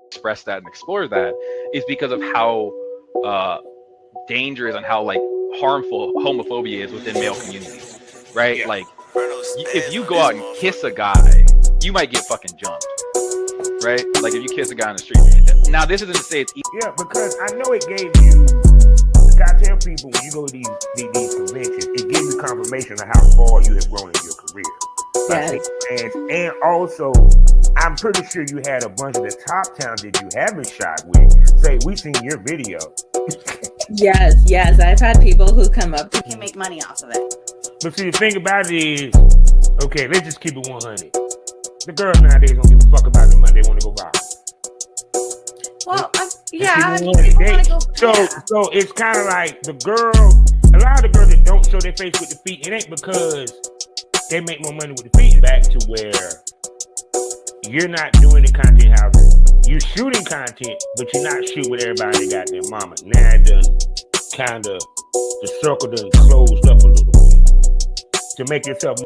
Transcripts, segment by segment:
express that and explore that is because of how uh, dangerous and how like harmful homophobia is within male communities, right? Yeah. Like, if you go out and kiss a guy, you might get fucking jumped, right? Like if you kiss a guy on the street. Now, this isn't to say it's Yeah, because I know it gave you. I tell people when you go to these conventions, it gives you confirmation of how far you have grown in your career. Yes. And also, I'm pretty sure you had a bunch of the top talent that you haven't shot with say, "We seen your video." Yes. I've had people who come up to can make money off of it. But see, the thing about it is, okay, let's just keep it 100. The girls nowadays don't give a fuck about the money; they want to go rock. Well, People I mean, want people to want to date. go. So it's kind of like the girl. A lot of the girls that don't show their face with the feet, it ain't because they make more money with the feet. Back to where you're not doing the content house. You shooting content, but you're not shooting with everybody that got their mama. Now it done kind of the circle done closed up a little bit to make yourself.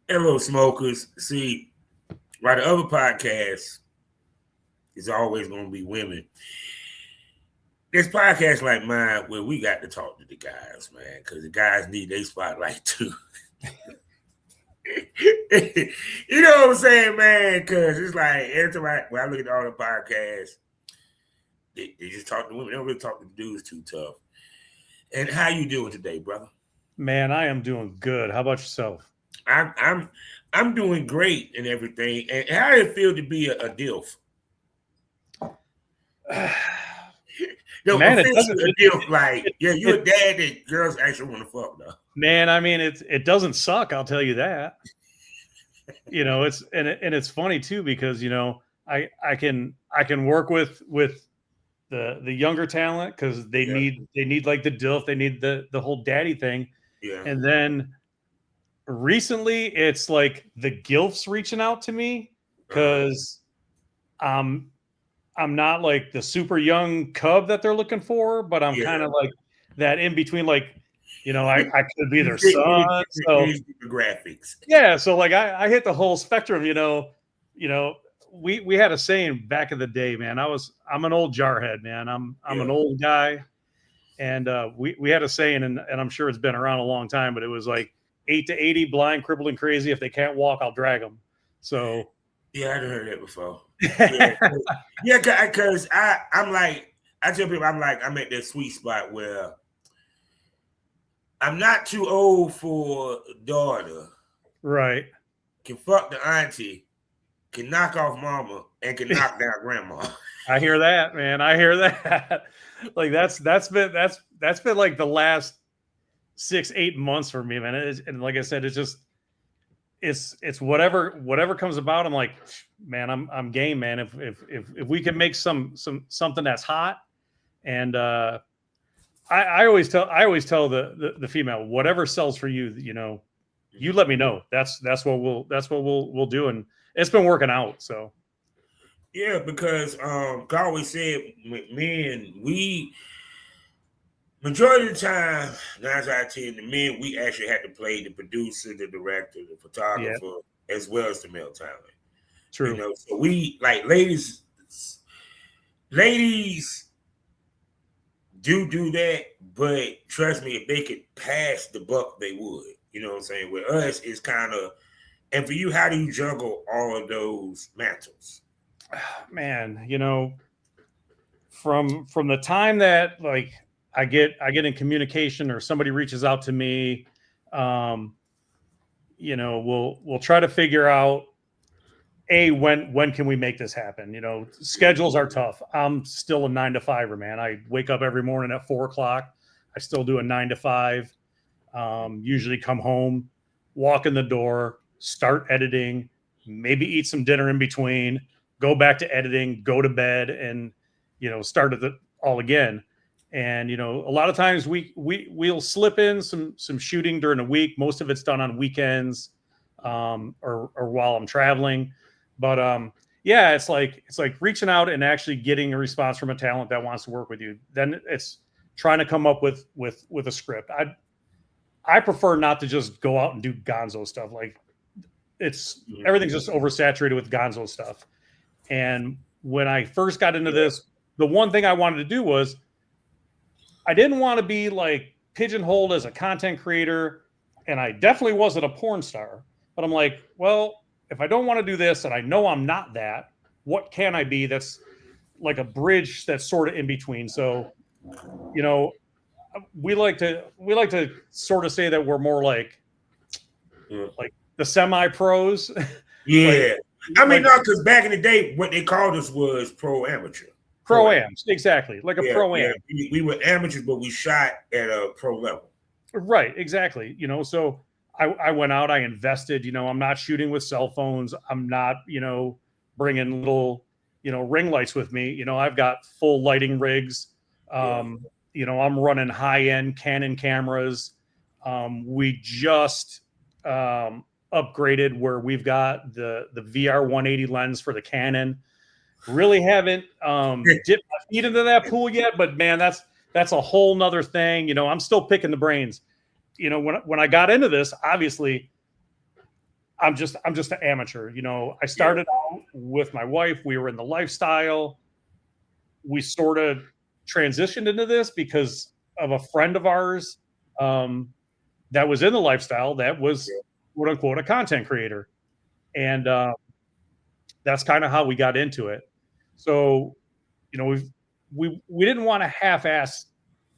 Hello, smokers. See, while the other podcasts is always going to be women, this podcast like mine, where we got to talk to the guys, man, because the guys need their spotlight too. You know what I'm saying, man? Because it's like every time when I look at all the podcasts, they just talk to women. They don't really talk to the dudes too tough. And how you doing today, brother? Man, I am doing good. How about yourself? I'm doing great and everything. And how did it feel to be a DILF? No, man, it doesn't. A DILF, like, yeah, you're a dad that girls actually want to fuck though. Man, I mean, it doesn't suck. I'll tell you that. You know, it's funny too because you know I can work with the younger talent because they need like the DILF, they need the whole daddy thing. Yeah. And then recently it's like the GILFs reaching out to me because I'm not like the super young cub that they're looking for, but I'm kind of like that in between, like, you know, I could be their son. So graphics. Yeah, so like I hit the whole spectrum, you know, we had a saying back in the day, man. I'm an old jarhead, man. I'm an old guy. And we had a saying, and I'm sure it's been around a long time, but it was like 8 to 80, blind, crippled, and crazy. If they can't walk, I'll drag them. So yeah, I've heard that before. Because I'm like, I tell people, I'm at that sweet spot where I'm not too old for daughter. Right. Can fuck the auntie, can knock off mama, and can knock down grandma. I hear that, man. I hear that. Like that's been like the last 6-8 months for me, man. And like I said, it's just it's whatever comes about. I'm like, man, I'm game, man. If we can make something that's hot, and I always tell the female, whatever sells for you, you know, you let me know. That's what we'll do, and it's been working out. So yeah, because I always said, men, we majority of the time, 9 out of 10, the men, we actually had to play the producer, the director, the photographer, as well as the male talent. True. You know, so we like ladies do that, but trust me, if they could pass the buck, they would. You know what I'm saying? With us, it's kind of, and for you, how do you juggle all of those mantles? Man, you know, from the time that like I get in communication or somebody reaches out to me, you know, we'll try to figure out when can we make this happen? You know, schedules are tough. I'm still a 9-to-5er, man. I wake up every morning at 4:00. I still do a 9 to 5. Usually come home, walk in the door, start editing, maybe eat some dinner in between, go back to editing, go to bed, and, you know, start it all again. And, you know, a lot of times we'll slip in some shooting during the week. Most of it's done on weekends, or while I'm traveling. But yeah, it's like reaching out and actually getting a response from a talent that wants to work with you. Then it's trying to come up with a script. I prefer not to just go out and do gonzo stuff. Like everything's just oversaturated with gonzo stuff. And when I first got into this, the one thing I wanted to do was I didn't want to be like pigeonholed as a content creator, and I definitely wasn't a porn star. But I'm like, well, if I don't want to do this and I know I'm not that, what can I be that's like a bridge that's sort of in between? So, you know, we like to sort of say that we're more like the semi-pros. Yeah. I mean, no, because back in the day, what they called us was pro-amateur. Pro-ams, exactly. Like a pro-am. Yeah. We were amateurs, but we shot at a pro level. Right, exactly. You know, so I went out, I invested, you know, I'm not shooting with cell phones. I'm not, you know, bringing little, you know, ring lights with me. You know, I've got full lighting rigs. You know, I'm running high-end Canon cameras. We just upgraded where we've got the VR 180 lens for the Canon. Really haven't dipped my feet into that pool yet, but man, that's a whole nother thing. You know, I'm still picking the brains. You know, when I got into this, obviously, I'm just an amateur. You know, I started out with my wife. We were in the lifestyle. We sort of transitioned into this because of a friend of ours that was in the lifestyle that was quote unquote a content creator, and that's kind of how we got into it. So, you know, we didn't want to half-ass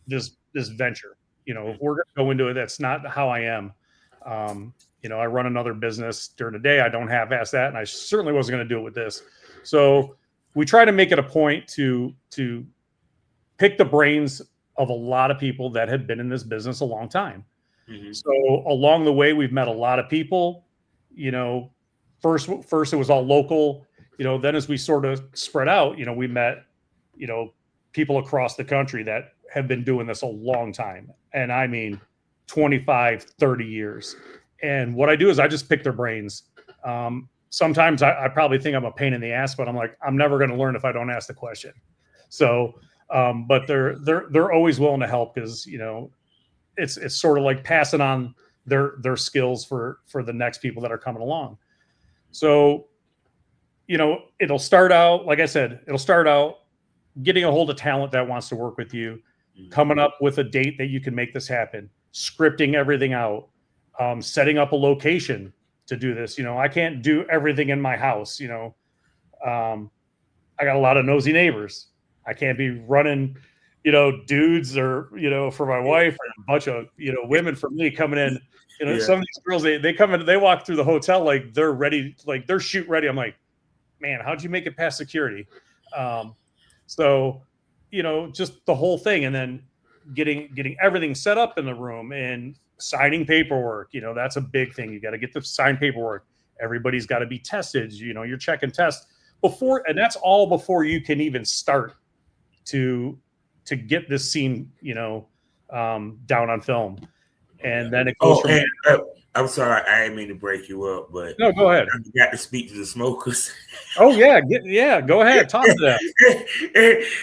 this venture. You know, if we're going to go into it, that's not how I am. You know, I run another business during the day. I don't half-ass that, and I certainly wasn't going to do it with this. So we try to make it a point to pick the brains of a lot of people that have been in this business a long time. Mm-hmm. So along the way, we've met a lot of people. You know, first it was all local. You know, then as we sort of spread out, you know, we met, you know, people across the country that have been doing this a long time. And I mean, 25, 30 years. And what I do is I just pick their brains. Sometimes I probably think I'm a pain in the ass, but I'm like, I'm never going to learn if I don't ask the question. So, but they're always willing to help because, you know, it's sort of like passing on their skills for the next people that are coming along. So, you know, it'll start out, like I said, getting a hold of talent that wants to work with you, coming up with a date that you can make this happen, scripting everything out, setting up a location to do this. You know, I can't do everything in my house. You know, I got a lot of nosy neighbors. I can't be running, you know, dudes or, you know, for my wife or a bunch of, you know, women for me coming in. You know, some of these girls, they come in, they walk through the hotel like they're ready, like they're shoot ready. I'm like, man, how'd you make it past security? So, you know, just the whole thing, and then getting everything set up in the room and signing paperwork. You know, that's a big thing. You got to get the signed paperwork. Everybody's got to be tested. You know, you're checking tests before, and that's all before you can even start to get this scene, you know, down on film. And then it goes from I'm sorry, I didn't mean to break you up, but no, go ahead. I got to speak to the smokers. Oh yeah, go ahead, talk to them.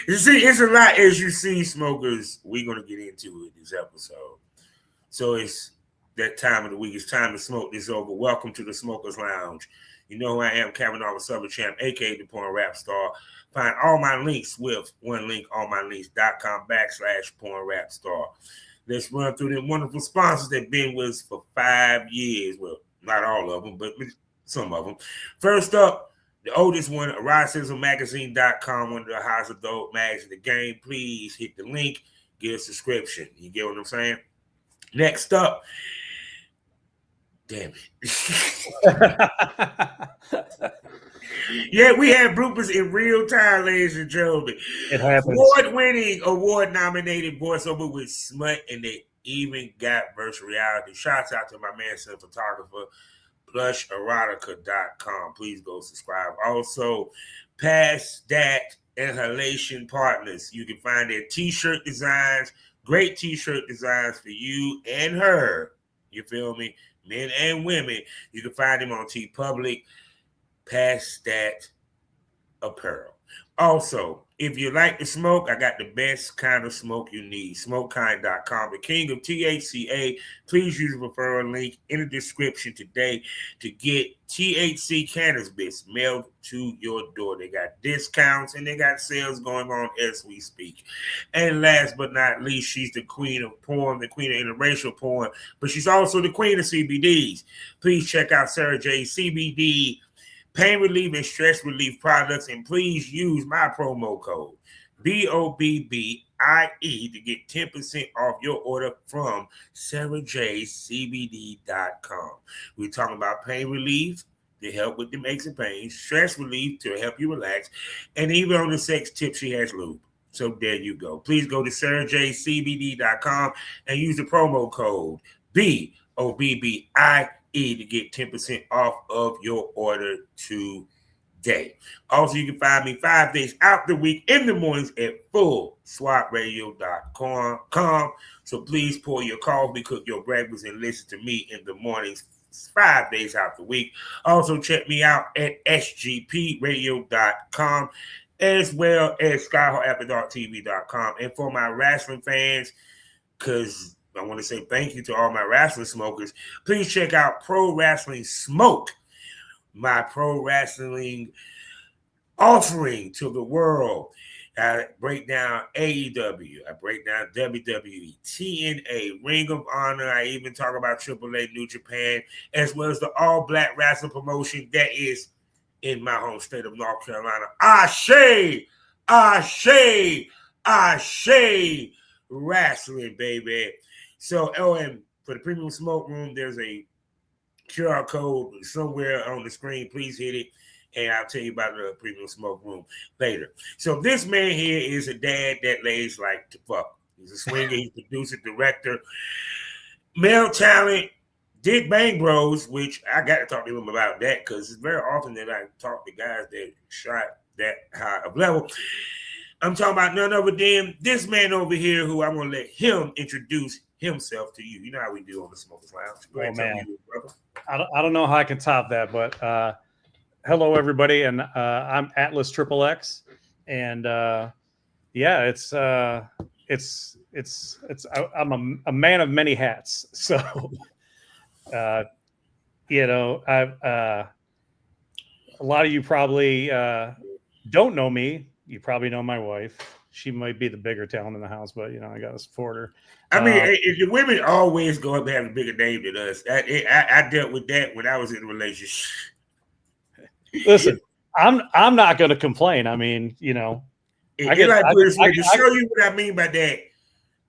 You see, it's a lot as you see, smokers. We're gonna get into it this episode. So it's that time of the week. It's time to smoke this over. Welcome to the Smokers Lounge. You know who I am, Kavanaugh the Southern Champ, aka the Porn Rap Star. Find all my links with one link, allmylinks.com/Porn Rap Star. Let's run through them wonderful sponsors that have been with us for 5 years. Well, not all of them, but some of them. First up, the oldest one, eroticismmagazine.com, one of the highest adult mags in the game. Please hit the link, get a subscription. You get what I'm saying? Next up, damn it. Yeah, we have bloopers in real time, ladies and gentlemen. It happens. Award-winning, award-nominated voiceover with smut, and they even got virtual reality. Shouts out to my man, cinematographer, plusherotica.com. Please go subscribe. Also, Past That Inhalation Partners. You can find their t-shirt designs, great t-shirt designs for you and her. You feel me? Men and women. You can find them on TeePublic. Past That Apparel. Also, if you like to smoke, I got the best kind of smoke you need. Smokekind.com, the king of THCA. Please use the referral link in the description today to get THC cannabis mailed to your door. They got discounts and they got sales going on as we speak. And last but not least, she's the queen of porn, the queen of interracial porn, but she's also the queen of CBDs. Please check out Sarah J CBD pain relief and stress relief products, and please use my promo code BOBBIE to get 10% off your order from sarahjcbd.com. We're talking about pain relief to help with the aches and pains, stress relief to help you relax, and even on the sex tip, she has lube. So there you go. Please go to sarahjcbd.com and use the promo code BOBBIE to get 10% off of your order today. Also, you can find me 5 days out the week in the mornings at fullswapradio.com. So please pour your coffee, cook your breakfast, and listen to me in the mornings 5 days out the week. Also, check me out at sgpradio.com as well as skyhawkafterdarktv.com. And for my wrestling fans, because I want to say thank you to all my wrestling smokers. Please check out Pro Wrestling Smoke, my pro wrestling offering to the world. I break down AEW. I break down WWE, TNA, Ring of Honor. I even talk about AAA, New Japan, as well as the all-black wrestling promotion that is in my home state of North Carolina. Ashe! Ashe! Ashe! Wrestling, baby. So, and for the Premium Smoke Room, there's a QR code somewhere on the screen. Please hit it, and I'll tell you about the Premium Smoke Room later. So this man here is a dad that lays like to fuck. He's a swinger, he's a producer, director, male talent, did Bang Bros, which I got to talk to him about that because it's very often that I talk to guys that shot that high of level. I'm talking about none other than this man over here who I'm going to let him introduce himself to you. You know how we do on the Smokers Lounge. Go ahead, man. tell me, brother. I don't know how I can top that, but hello everybody, and I'm Atlas XXX, and yeah, I'm a man of many hats, so you know, I've a lot of you probably don't know me. You probably know my wife. She might be the bigger talent in the house, but you know, I got to support her. I mean, if the women always go up and have a bigger name than us, I dealt with that when I was in a relationship. Listen, I'm not going to complain. I mean, you know, To show you what I mean by that,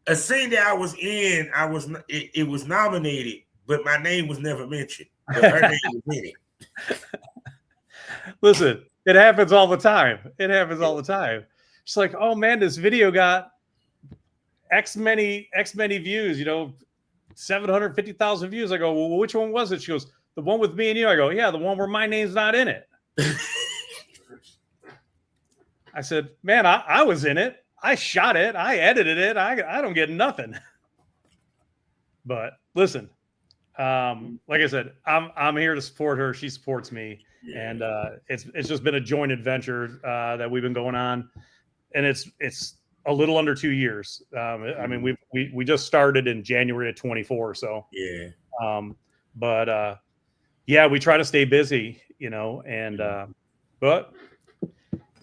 a scene that I was in, it was nominated, but my name was never mentioned. But her name was in it. Listen, it happens all the time. It happens all the time. It's like, oh man, this video got X many views, you know, 750,000 views. I go, well, which one was it? She goes, the one with me and you. I go, yeah, the one where my name's not in it. I said, man, I was in it. I shot it. I edited it. I don't get nothing. But listen, like I said, I'm here to support her. She supports me. And it's just been a joint adventure that we've been going on. And it's a little under 2 years. I mean, we just started in January of 24. So yeah. But yeah, we try to stay busy, you know, and but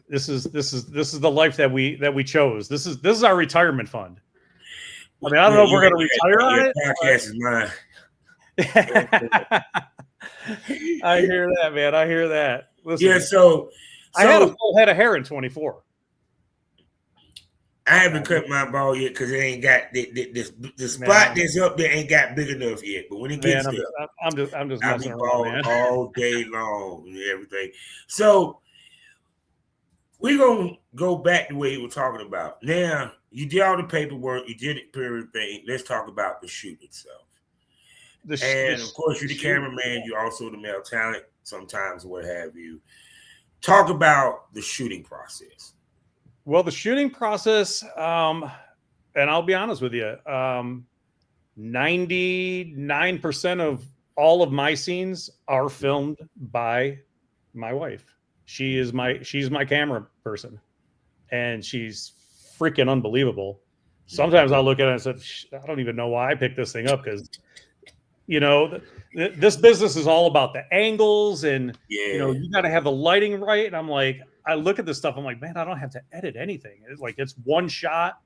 this is the life that we chose. This is our retirement fund. I mean, I don't know if we're going to retire on it. Podcast is mine. I hear that, man. I hear that. Listen, yeah, so I had a full head of hair in 24. I haven't cut my ball yet because it ain't got the spot that's up there ain't got big enough yet. But when it gets there, I'm just messing around, man. All day long and everything. So we're gonna go back to what you were talking about. Now you did all the paperwork, you did everything. Let's talk about the shoot itself. And of course, you're the cameraman. You're also the male talent. Sometimes, what have you? Talk about the shooting process. Well, the shooting process, and I'll be honest with you, 99% of all of my scenes are filmed by my wife. She's my camera person. and she's freaking unbelievable. Sometimes I'll look at it and say, I don't even know why I picked this thing up, because this business is all about the angles, and you got to have the lighting right. And I'm like, I look at this stuff, I'm like, man, I don't have to edit anything. It's one shot.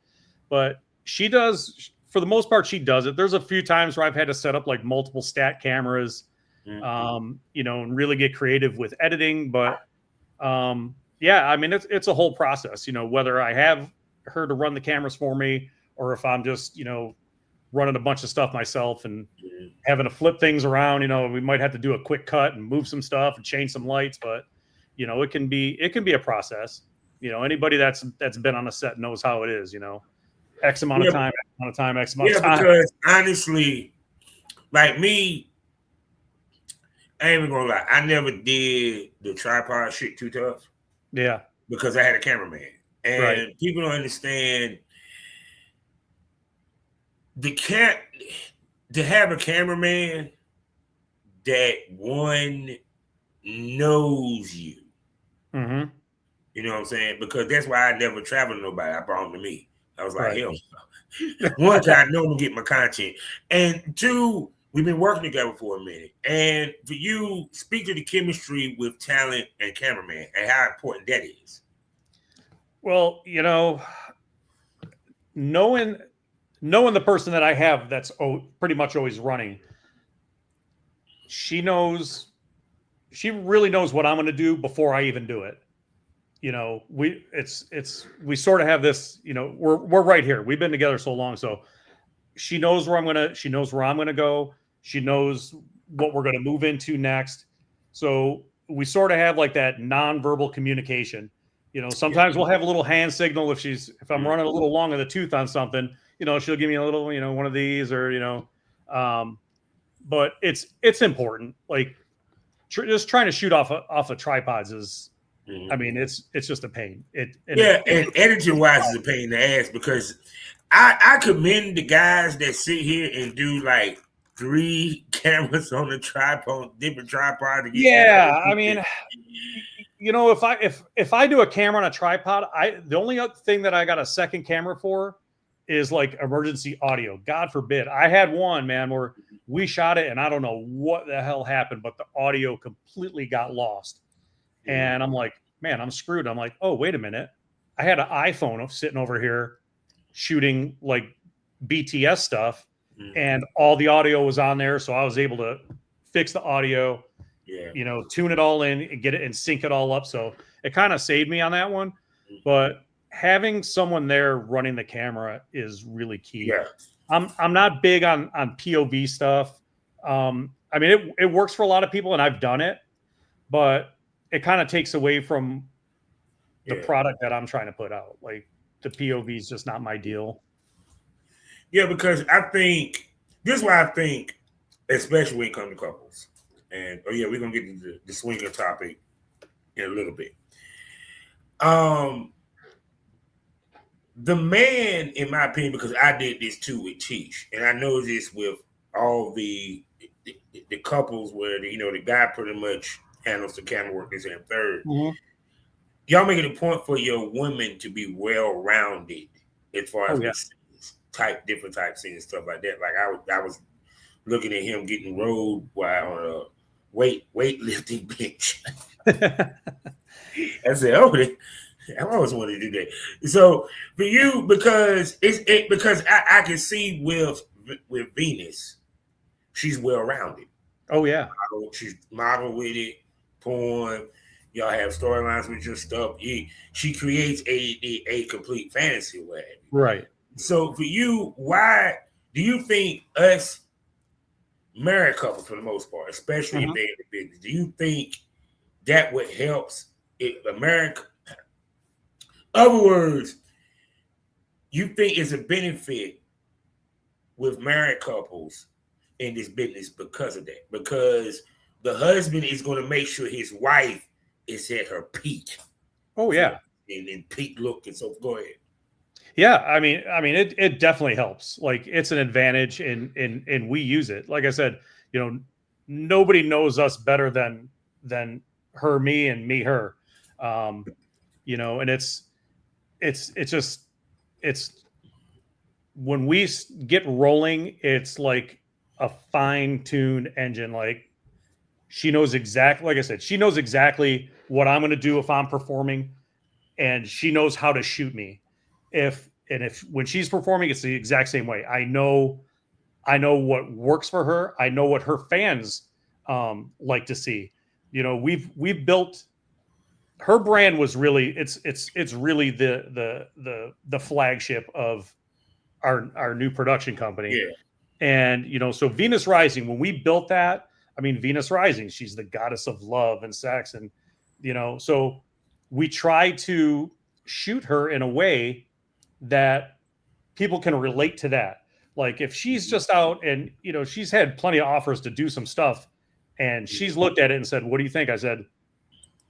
But she does, for the most part, she does it. There's a few times where I've had to set up like multiple stat cameras, and really get creative with editing. But yeah, I mean, it's a whole process, whether I have her to run the cameras for me, or if I'm just, running a bunch of stuff myself and having to flip things around. We might have to do a quick cut and move some stuff and change some lights, but it can be a process. Anybody that's been on a set knows how it is. X amount of time, X amount of time, X amount of time. Because honestly, like me, I ain't even gonna lie, I never did the tripod shit too tough. Yeah, because I had a cameraman, and people don't understand. To have a cameraman that one knows you. Mm-hmm. You know what I'm saying? Because that's why I never traveled with nobody. I brought him to me. I was like, hell no. One, I know I'm getting my content. And two, we've been working together for a minute. And for you, speak to the chemistry with talent and cameraman and how important that is. Well, knowing the person that I have that's pretty much always running, she really knows what I'm going to do before I even do it. We sort of have this, we're right here. We've been together so long. So she knows where I'm going to go. She knows what we're going to move into next. So we sort of have like that nonverbal communication. Sometimes we'll have a little hand signal if I'm running a little long in the tooth on something, she'll give me a little, one of these, or, but it's important. Like just trying to shoot off of tripods is, I mean, it's just a pain. And editing wise is a pain in the ass, because I commend the guys that sit here and do like 3 cameras on a tripod, different tripod. I mean, if I do a camera on a tripod, the only other thing that I got a second camera for is like emergency audio. God forbid. I had one, man, where we shot it and I don't know what the hell happened, but the audio completely got lost. And I'm like, man, I'm screwed. I'm like, oh, wait a minute. I had an iPhone sitting over here shooting like BTS stuff, and all the audio was on there. So I was able to fix the audio, tune it all in and get it and sync it all up. So it kind of saved me on that one. But having someone there running the camera is really key. Yeah. I'm not big on POV stuff. I mean, it works for a lot of people and I've done it, but it kind of takes away from the product that I'm trying to put out. Like the POV is just not my deal. Yeah, because I think this is why I think, especially when it comes to couples, and we're gonna get into the swinger topic in a little bit. The man, in my opinion, because I did this too with Tish, and I know this with all the couples where the guy pretty much handles the camera work, this and third. Mm-hmm. Y'all make it a point for your women to be well-rounded as far as different type scenes, stuff like that. Like I was looking at him getting rolled while on a weightlifting bench. I said, I always wanted to do that. So for you, because because I can see with Venus, she's well-rounded. Oh yeah, she's model with it, porn. Y'all have storylines with your stuff. She creates a complete fantasy way. Right. So for you, why do you think us married couples, for the most part, especially if they're in the business, do you think that would help America? In other words, you think it's a benefit with married couples in this business because of that? Because the husband is going to make sure his wife is at her peak. Oh yeah, and peak look, and so go ahead. Yeah, I mean, it definitely helps. Like it's an advantage, and we use it. Like I said, nobody knows us better than her, me, and me, her. And it's when we get rolling, it's like a fine-tuned engine. Like she knows exactly, like I said, she knows exactly what I'm going to do if I'm performing, and she knows how to shoot me. If when she's performing, it's the exact same way. I know what works for her. I know what her fans like to see. You know, we've built her brand was really it's really the flagship of our new production company. Yeah. And you know, so Venus Rising, when we built that, I mean, Venus Rising, she's the goddess of love and sex, and you know, so we try to shoot her in a way that people can relate to that. Like if she's just out and you know, she's had plenty of offers to do some stuff, and she's looked at it and said, "What do you think?" I said,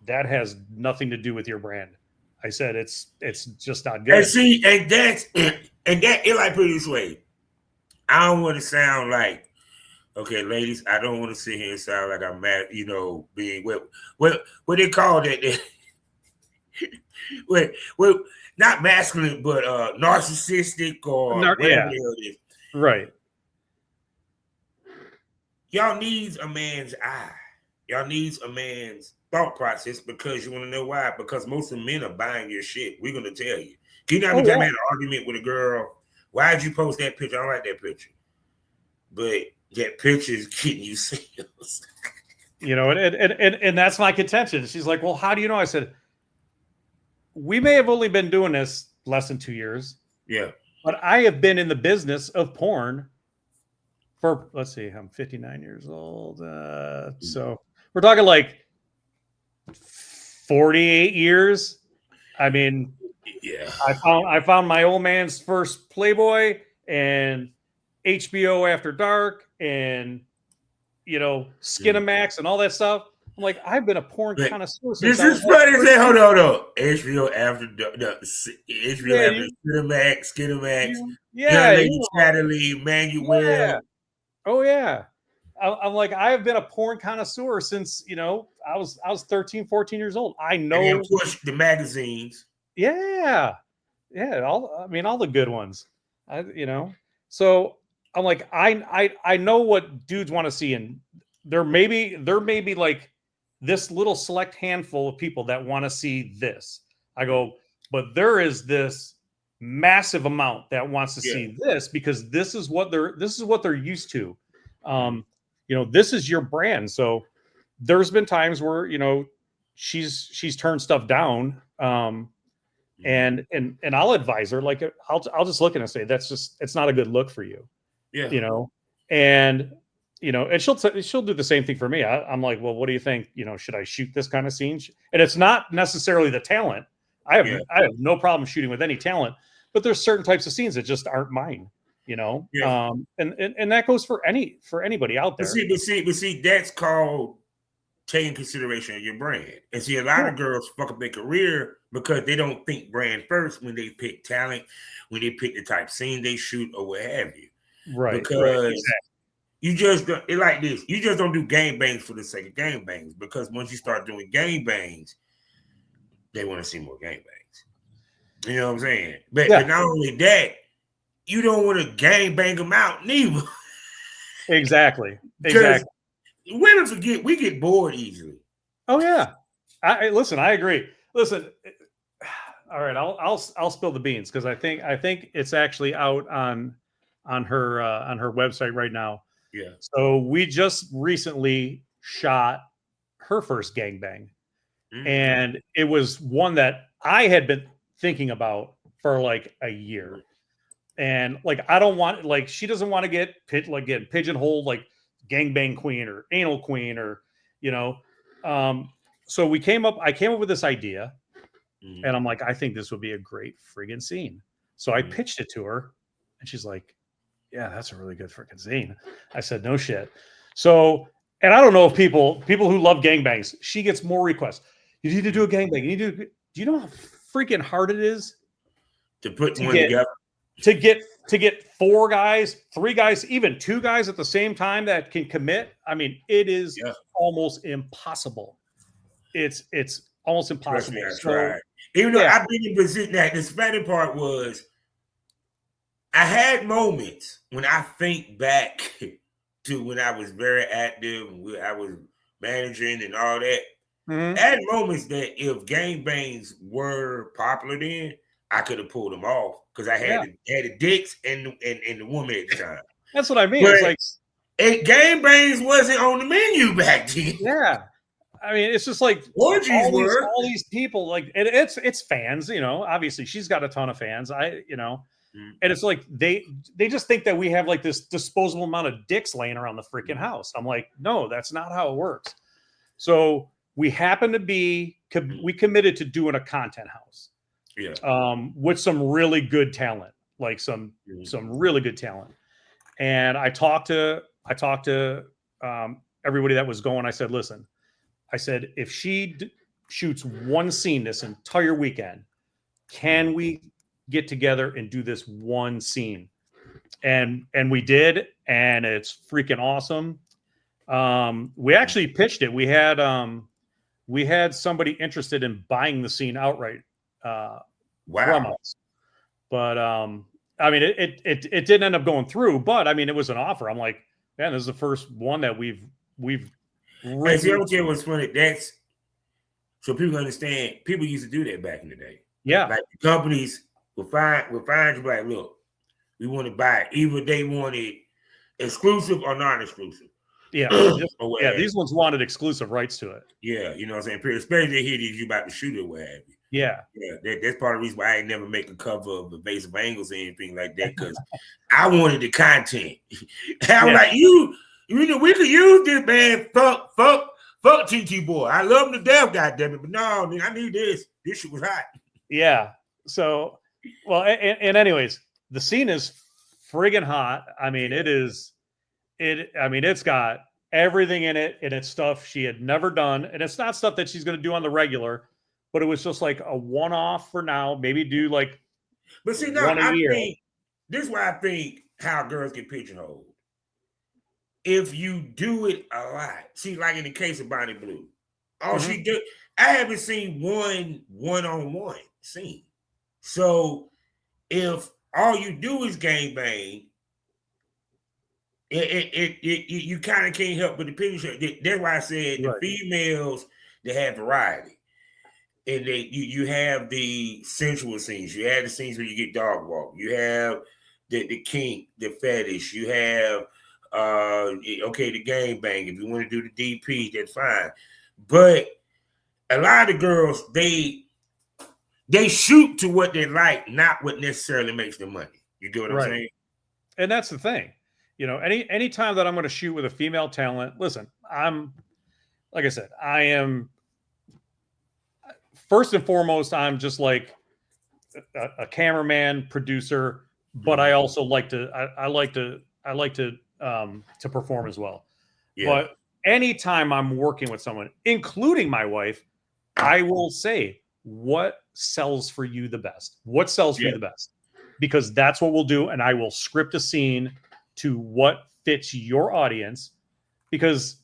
"That has nothing to do with your brand." I said, "It's just not good." And see, and that it like put it this way. I don't want to sound like, okay, ladies, I don't want to sit here and sound like I'm mad, you know, being what they call that. well, not masculine, but narcissistic or whatever it is. Right. Y'all needs a man's eye. Y'all needs a man's thought process, because you want to know why? Because most of the men are buying your shit. We're gonna tell you. You know, every time I had an argument with a girl, why'd you post that picture? I don't like that picture. But that picture is getting you sales. You know, and that's my contention. She's like, "Well, how do you know?" I said, "We may have only been doing this less than 2 years. Yeah. But I have been in the business of porn for, let's see, I'm 59 years old. So we're talking like 48 years. I mean, yeah. I found my old man's first Playboy and HBO After Dark and, you know, Skinamax and all that stuff. I'm like, I've been a porn connoisseur. This is funny. Say, hold on. HBO After Dark, HBO After Skinamax. Yeah. Lady Chatterley, Manuel. Yeah. Oh yeah. I'm like, I have been a porn connoisseur since, you know, I was 13, 14 years old. I know. And of course, the magazines. Yeah. Yeah. All the good ones. You know, so I'm like, I know what dudes want to see, and there may be like this little select handful of people that want to see this. I go, but there is this massive amount that wants to see this, because this is what they're used to. You know, this is your brand. So there's been times where, you know, she's turned stuff down. And I'll advise her, like, I'll just look at it and say, it's not a good look for you. Yeah. You know, and you know, and she'll do the same thing for me. I'm like, well, what do you think? You know, should I shoot this kind of scene? And it's not necessarily the talent. I have no problem shooting with any talent, but there's certain types of scenes that just aren't mine. You know, and that goes for anybody out there. But see, that's called taking consideration of your brand. And see, a lot of girls fuck up their career because they don't think brand first when they pick talent, when they pick the type of scene they shoot or what have you. Right. Because you just don't, it like this. You just don't do gangbangs for the sake of gangbangs, because once you start doing gangbangs, they want to see more gangbangs. You know what I'm saying? But not only that, you don't want to gangbang them out neither. Exactly. Women forget, we get bored easily. Oh yeah. I listen, I agree. Listen, all right, I'll spill the beans, because I think it's actually out on her website right now. Yeah. So we just recently shot her first gangbang. And it was one that I had been thinking about for like a year. And like, I don't want, like, she doesn't want to get pigeonholed like gangbang queen or anal queen, or, you know. So I came up with this idea, and I'm like, I think this would be a great friggin' scene. So I pitched it to her, and she's like, yeah, that's a really good freaking scene. I said, no shit. So, and I don't know if people who love gangbangs, she gets more requests. You need to do a gangbang. Do you know how freaking hard it is to put one together? To get 4 guys, 3 guys, even 2 guys at the same time that can commit. I mean, it is almost impossible. It's almost impossible. Trust me, I tried. Even though I've been in position, that the funny part was, I had moments when I think back to when I was very active, and I was managing and all that. Mhm. I had moments that if gangbangs were popular then, I could have pulled them off because I had the dicks and the woman at the time. That's what I mean. But It's like gangbangs wasn't on the menu back then. yeah. I mean, it's just like Orgies were. all these people, like it's fans, you know. Obviously, she's got a ton of fans. And it's like they just think that we have like this disposable amount of dicks laying around the freaking house. I'm like, no, that's not how it works. So we happen to be we committed to doing a content house, with some really good talent, like some really good talent. And I talked to everybody that was going. I said, listen, I said, if she shoots one scene this entire weekend, can we get together and do this one scene? And we did, and it's freaking awesome. We actually pitched it. We had somebody interested in buying the scene outright from us, but I mean, it didn't end up going through. But I mean, it was an offer. I'm like, man, this is the first one that we've. And see, okay, what's funny? That's so people understand. People used to do that back in the day. Yeah, like the companies will find you like, look, we want to buy it. Either they wanted exclusive or non-exclusive. Yeah, yeah. These ones wanted exclusive rights to it. Yeah, you know what I'm saying. Especially they hear that you about to shoot it, what have you. Yeah, that's part of the reason why I ain't never make a cover of Evasive Angles or anything like that, because I wanted the content. I'm like, you know, we could use this, man. Fuck TT boy. I love him to death, goddamn it. But no, man, I need this. This shit was hot. Yeah. So, well, and anyways, the scene is friggin' hot. I mean, it's got everything in it, and it's stuff she had never done, and it's not stuff that she's going to do on the regular. But it was just like a one-off for now. Maybe do like. But see, no, I think this is why I think how girls get pigeonholed. If you do it a lot, see, like in the case of Bonnie Blue, all she did, I haven't seen one-on-one scene. So if all you do is gangbang, you kind of can't help but the pigeonhole. That's why I said the females, they have variety. And you have the sensual scenes. You have the scenes where you get dog walk. You have the kink, the fetish. You have the gangbang. If you want to do the DP, that's fine. But a lot of the girls, they shoot to what they like, not what necessarily makes them money. You get what I'm saying? And that's the thing. You know, any time that I'm going to shoot with a female talent, listen, like I said, I am. First and foremost, I'm just like a cameraman, producer, but I also like to I like to perform as well. Yeah. But anytime I'm working with someone, including my wife, I will say, what sells for you the best? What sells for you the best? Because that's what we'll do, and I will script a scene to what fits your audience, because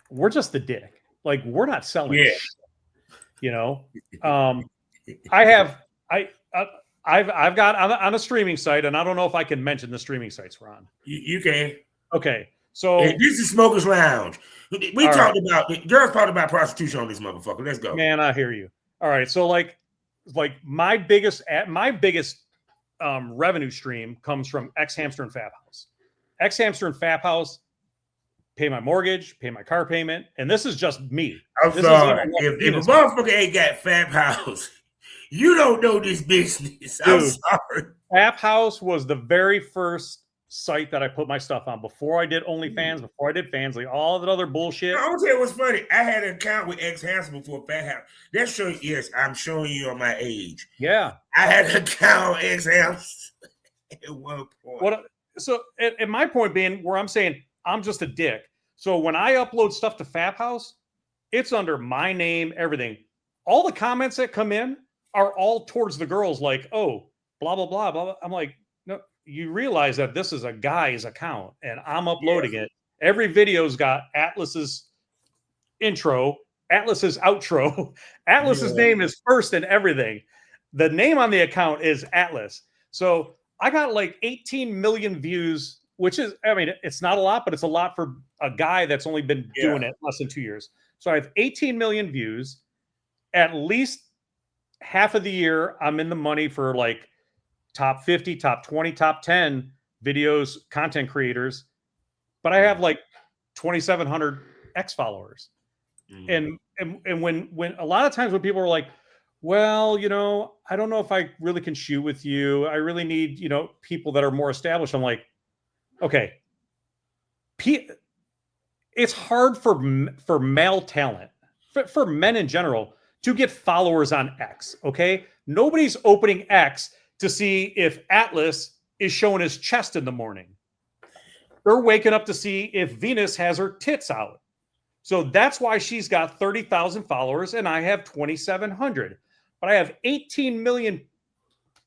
we're just the dick. Like, we're not selling shit. You know, I've got on a streaming site, and I don't know if I can mention the streaming sites we're on. You can. Okay, so this is Smokers Lounge. We talked about girls talked about prostitution on this motherfucker. Let's go, man. I hear you. All right, so like my biggest revenue stream comes from X Hamster and Fap House. X Hamster and Fap House pay my mortgage, pay my car payment, and this is just me. I'm sorry. If a motherfucker ain't got Fap House, you don't know this business. I'm sorry. Fap House was the very first site that I put my stuff on before I did OnlyFans, before I did Fansly, all that other bullshit. I'm gonna tell you what's funny. I had an account with X Hamster before Fap House. That shows, yes, I'm showing you on my age. Yeah. I had an account with X Hamster at one point. And my point being, where I'm saying, I'm just a dick. So when I upload stuff to Fap House, it's under my name, everything. All the comments that come in are all towards the girls, like, oh, blah, blah, blah, blah, blah. I'm like, no, you realize that this is a guy's account, and I'm uploading it. Every video's got Atlas's intro Atlas's outro. Atlas's name is first in everything. The name on the account is Atlas. So I got like 18 million views, which is, I mean, it's not a lot, but it's a lot for a guy that's only been doing it less than 2 years. So I have 18 million views. At least half of the year, I'm in the money for like top 50, top 20, top 10 videos, content creators. But I have like 2,700 X followers. And when a lot of times when people are like, well, you know, I don't know if I really can shoot with you. I really need, you know, people that are more established. I'm like, okay. It's hard for male talent, for men in general, to get followers on X. Okay. Nobody's opening X to see if Atlas is showing his chest in the morning. They're waking up to see if Venus has her tits out. So that's why she's got 30,000 followers and I have 2,700. But I have 18 million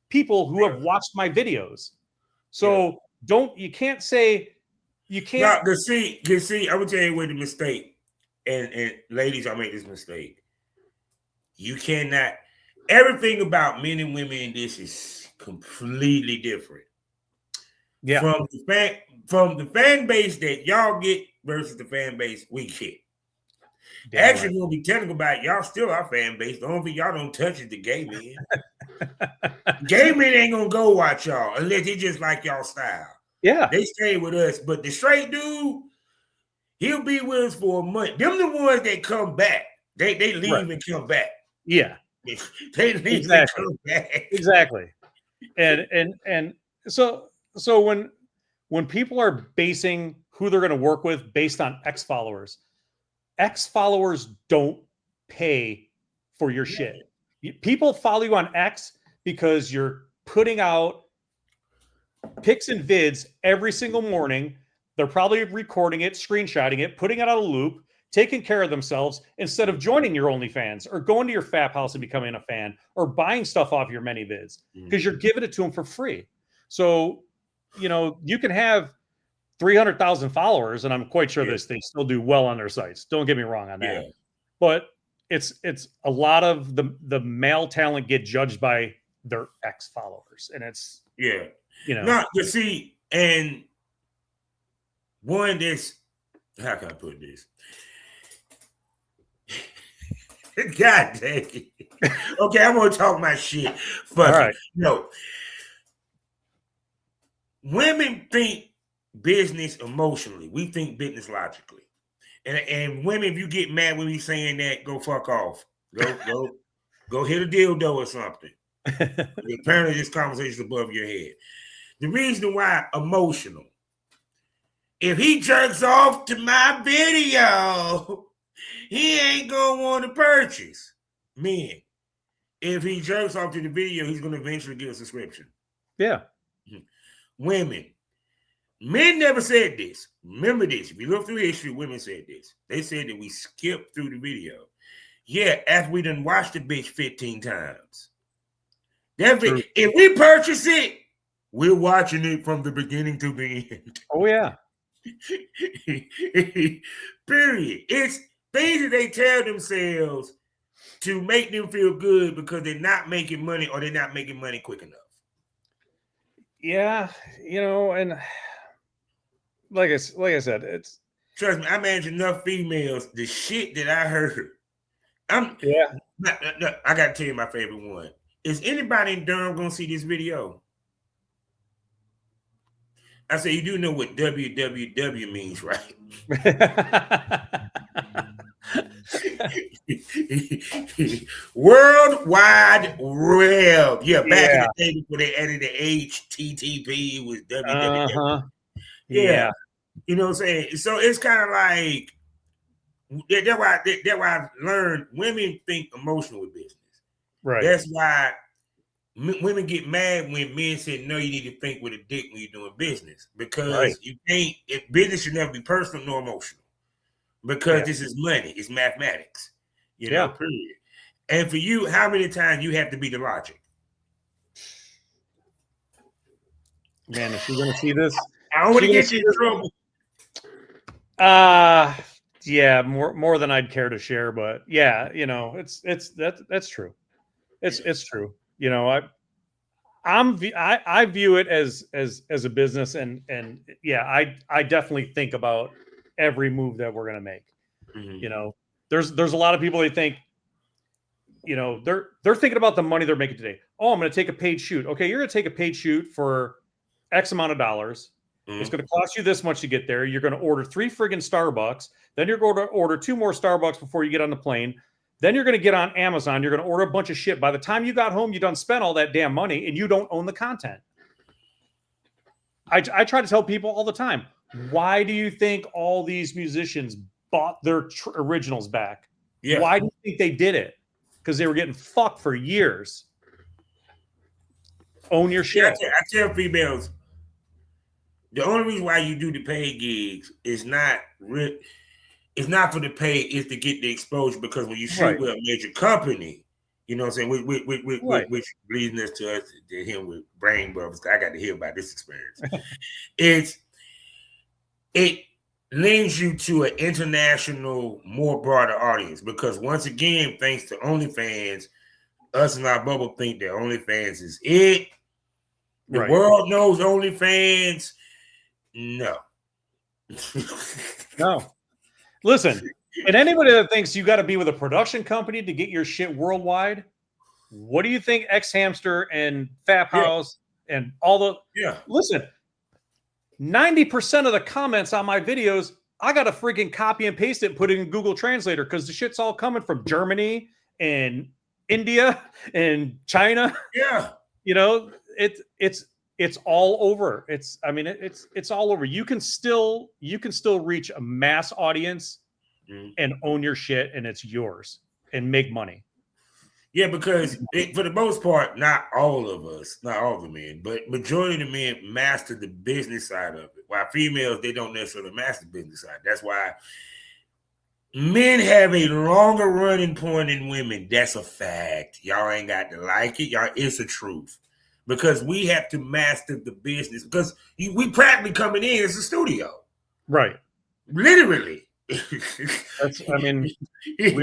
people who have watched my videos. So you can't say, you can't. No, see, I would tell you where the mistake, and ladies, I make this mistake. You cannot, everything about men and women in this is completely different. Yeah. From the fan base that y'all get versus the fan base we get. Actually, we'll be technical about it. Y'all still our fan base. The only thing y'all don't touch is the gay men. Gay men ain't gonna go watch y'all unless they just like y'all style. Yeah. They stay with us. But the straight dude, he'll be with us for a month. Them the ones that come back. They leave and come back. Yeah. They leave and come back. Exactly. And so when people are basing who they're going to work with based on X followers don't pay for your shit. People follow you on X because you're putting out pics and vids every single morning. They're probably recording it, screenshotting it, putting it on a loop, taking care of themselves instead of joining your OnlyFans or going to your FAP house and becoming a fan or buying stuff off your many vids because you're giving it to them for free. So, you know, you can have 300,000 followers, and I'm quite sure they still do well on their sites. Don't get me wrong on that. But it's a lot of the male talent get judged by their X followers, and it's you know. Now you see, and one this, how can I put this? God dang it. Okay, I'm gonna talk my shit. Fuck it. No. Women think business emotionally. We think business logically. And women, if you get mad when we saying that, go fuck off. Go hit a dildo or something. Apparently this conversation is above your head. The reason why emotional. If he jerks off to my video, he ain't gonna want to purchase. Men, if he jerks off to the video, he's gonna eventually get a subscription. Yeah. Women, men never said this. Remember this. If you look through history, women said this. They said that we skipped through the video. Yeah, after we done watched the bitch 15 times. If we purchase it, we're watching it from the beginning to the end. Oh, yeah. Period. It's things that they tell themselves to make them feel good because they're not making money or they're not making money quick enough. Yeah, you know, and like I said, it's trust me, I manage enough females. The shit that I heard, I gotta tell you my favorite one. Is anybody in Durham gonna see this video? I said, you do know what WWW means, right? Worldwide Web. Yeah, back in the day before they added the HTTP was WWW. Yeah. You know what I'm saying? So it's kind of like that's why I've learned women think emotional with business. Right. That's why women get mad when men say, no, you need to think with a dick when you're doing business. Because you can't, business should never be personal nor emotional. Because this is money, it's mathematics. You know, period. And for you, how many times you have to be the logic? Man, is she gonna see this? I don't want to get you in trouble. Yeah, more than I'd care to share, but yeah, you know, that's true. It's true. You know, I view it as a business, and yeah, I definitely think about every move that we're gonna make. Mhm. You know, there's a lot of people, they think, you know, they're thinking about the money they're making today. Oh, I'm gonna take a paid shoot. Okay, you're gonna take a paid shoot for X amount of dollars. It's Mhm. going to cost you this much to get there. You're going to order 3 friggin' Starbucks. Then you're going to order 2 more Starbucks before you get on the plane. Then you're going to get on Amazon. You're going to order a bunch of shit. By the time you got home, you done spent all that damn money and you don't own the content. I try to tell people all the time, why do you think all these musicians bought their originals back? Yeah. Why do you think they did it? Because they were getting fucked for years. Own your shit. Yeah, I tell females, the only reason why you do the paid gigs is not it's not for the pay, it's to get the exposure, because when you shoot with a major company, you know what I'm saying, which leads us to him with Brain Brothers. I got to hear about this experience. It lends you to an international, more broader audience, because once again, thanks to OnlyFans, us in our bubble think that OnlyFans is it. The world knows OnlyFans. No. No. Listen, and anybody that thinks you got to be with a production company to get your shit worldwide, what do you think X Hamster and Fap House and all the listen, 90% of the comments on my videos, I got to freaking copy and paste it and put it in Google Translator, because the shit's all coming from Germany and India and China. Yeah. You know, it's all over. It's all over. You can still reach a mass audience and own your shit, and it's yours, and make money. Yeah, because for the most part, not all of us, not all the men, but majority of the men master the business side of it. While females, they don't necessarily master the business side. That's why men have a longer running point than women. That's a fact. Y'all ain't got to like it. Y'all, it's a truth. Because we have to master the business. Because we practically coming in as a studio. Right. Literally. We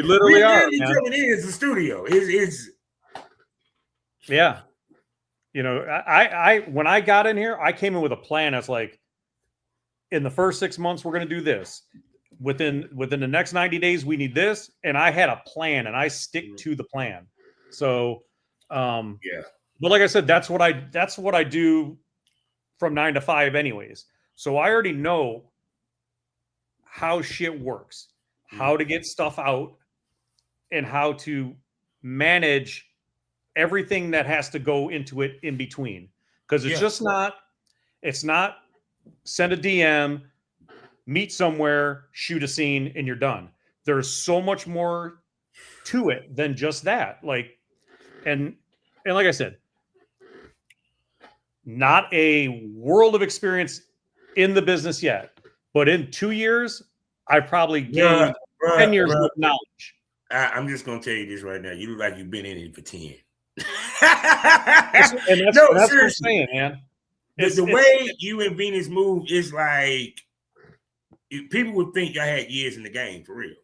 literally are. Coming in as a studio. It's yeah. You know, I when I got in here, I came in with a plan. I was like, in the first 6 months, we're going to do this. Within the next 90 days, we need this. And I had a plan, and I stick to the plan. So, yeah. But like I said, that's what I do from 9 to 5 anyways. So I already know how shit works, how to get stuff out, and how to manage everything that has to go into it in between. Because it's not send a DM, meet somewhere, shoot a scene, and you're done. There's so much more to it than just that. And like I said, not a world of experience in the business yet, but in 2 years, I probably gained 10 years of knowledge. I'm just going to tell you this right now. You look like you've been in it for 10. That's what I'm saying, man. The way you and Venus move is like, people would think y'all had years in the game, for real.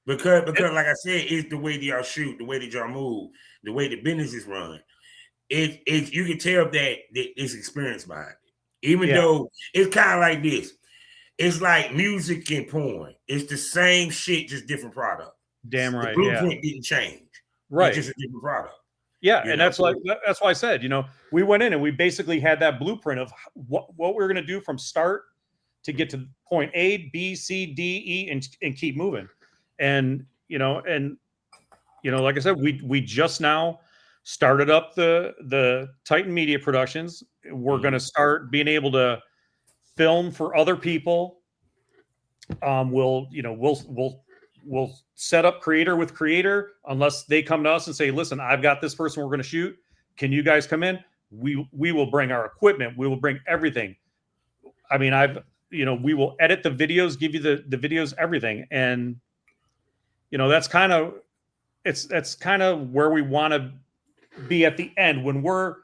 Because like I said, it's the way that y'all shoot, the way that y'all move, the way the business is run. It you can tell that it's experience behind it. Even though it's kind of like this. It's like music and porn. It's the same shit, just different product. Damn right. The blueprint didn't change. Right. It's just a different product. Yeah, and that's why I said, you know, we went in and we basically had that blueprint of what we were going to do from start to get to point A, B, C, D, E, and keep moving. And like I said, we just now started up the Titan Media Productions. We're going to start being able to film for other people. We'll set up creator with creator, unless they come to us and say, listen, I've got this person we're going to shoot. Can you guys come in? We will bring our equipment. We will bring everything. I mean, we will edit the videos, give you the videos, everything. And, that's kind of where we want to be at the end. When we're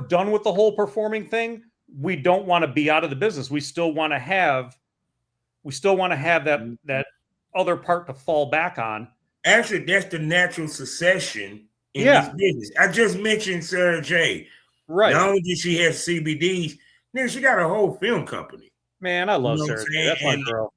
done with the whole performing thing, we don't want to be out of the business. We still want to have that other part to fall back on. Actually, that's the natural succession in Yeah. this business. I just mentioned Sarah J. Right. Not only did she have CBDs, then she got a whole film company. Man, I love You know Sarah what I'm J. saying? That's my And- girl.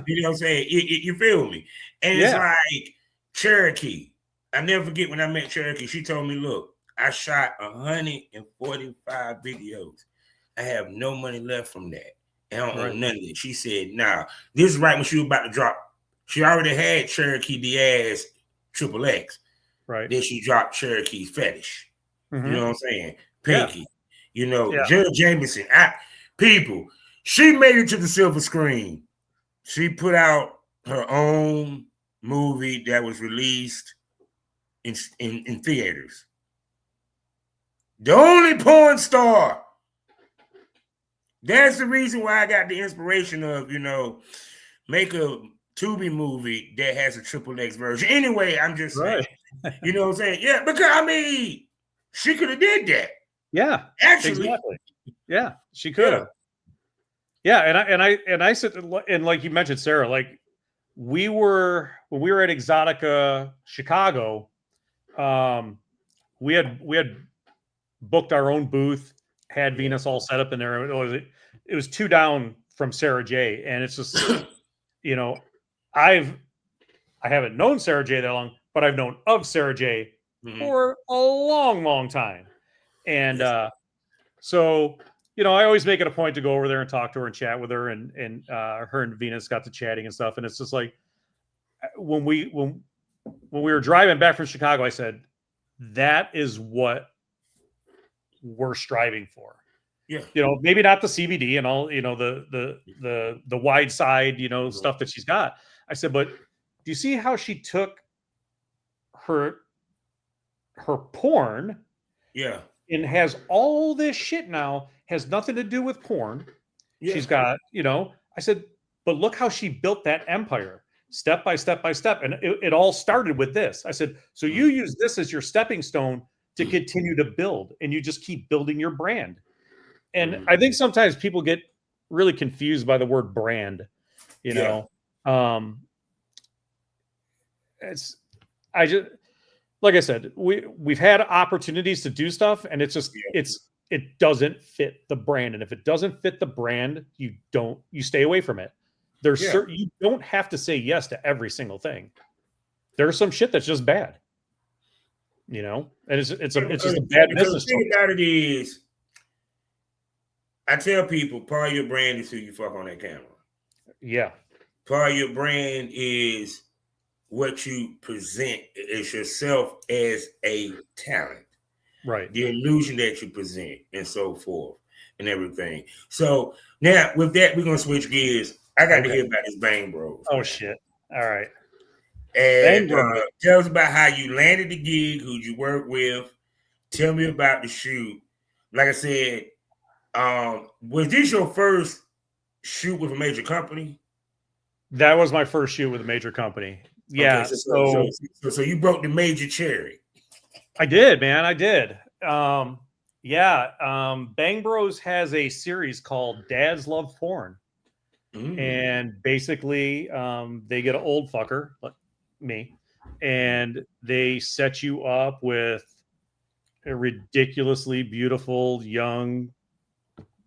You know what I'm saying? You feel me? And it's like Cherokee. I never forget when I met Cherokee. She told me, look, I shot 145 videos. I have no money left from that. I don't own none of it. She said, nah, this is right when she was about to drop. She already had Cherokee Diaz Triple X. Right. Then she dropped Cherokee's Fetish. Mhm. You know what I'm saying? Pinky. Yeah. You know, Yeah. Jill Jameson. People, she made it to the silver screen. She put out her own movie that was released in theaters. The only porn star. That's the reason why I got the inspiration of, make a Tubi movie that has a triple X version. Anyway, I'm just saying, you know what I'm saying? Yeah, because she could have did that. Yeah, Actually. exactly. Yeah, she could have. Yeah, and I said, and like you mentioned, Sarah, like when we were at Exotica Chicago, we had booked our own booth, had Venus all set up in there. It was 2 down from Sarah J, and it's just I haven't known Sarah J that long, but I've known of Sarah J for a long time, and so I always make it a point to go over there and talk to her and chat with her, and her and Venus got to chatting and stuff, and it's just like when we were driving back from Chicago, I said that is what we're striving for. Yeah, maybe not the CBD and all, the wide side, stuff that she's got. I said, but do you see how she took her porn? Yeah. And has all this shit now, has nothing to do with porn. Yeah. She's got, I said, but look how she built that empire step by step by step. And it all started with this. I said, so you use this as your stepping stone to continue to build, and you just keep building your brand. And I think sometimes people get really confused by the word brand, like I said, we've had opportunities to do stuff, and it's just it doesn't fit the brand. And if it doesn't fit the brand, you stay away from it. There's you don't have to say yes to every single thing. There's some shit that's just bad, and it's just a bad business. The thing about it is, I tell people, part of your brand is who you fuck on that camera. Yeah. Part of your brand is what you present as yourself as a talent. Right. The illusion that you present and so forth and everything. So now with that, we're going to switch gears. I got to hear about this Bang Bros. Oh, shit. All right. And tell us about how you landed the gig, who you work with. Tell me about the shoot. Like I said, was this your first shoot with a major company? That was my first shoot with a major company. Yeah. Okay, so you broke the major cherry. I did, man. I did. Bang Bros has a series called Dads Love Porn. And basically, they get an old fucker like me, and they set you up with a ridiculously beautiful young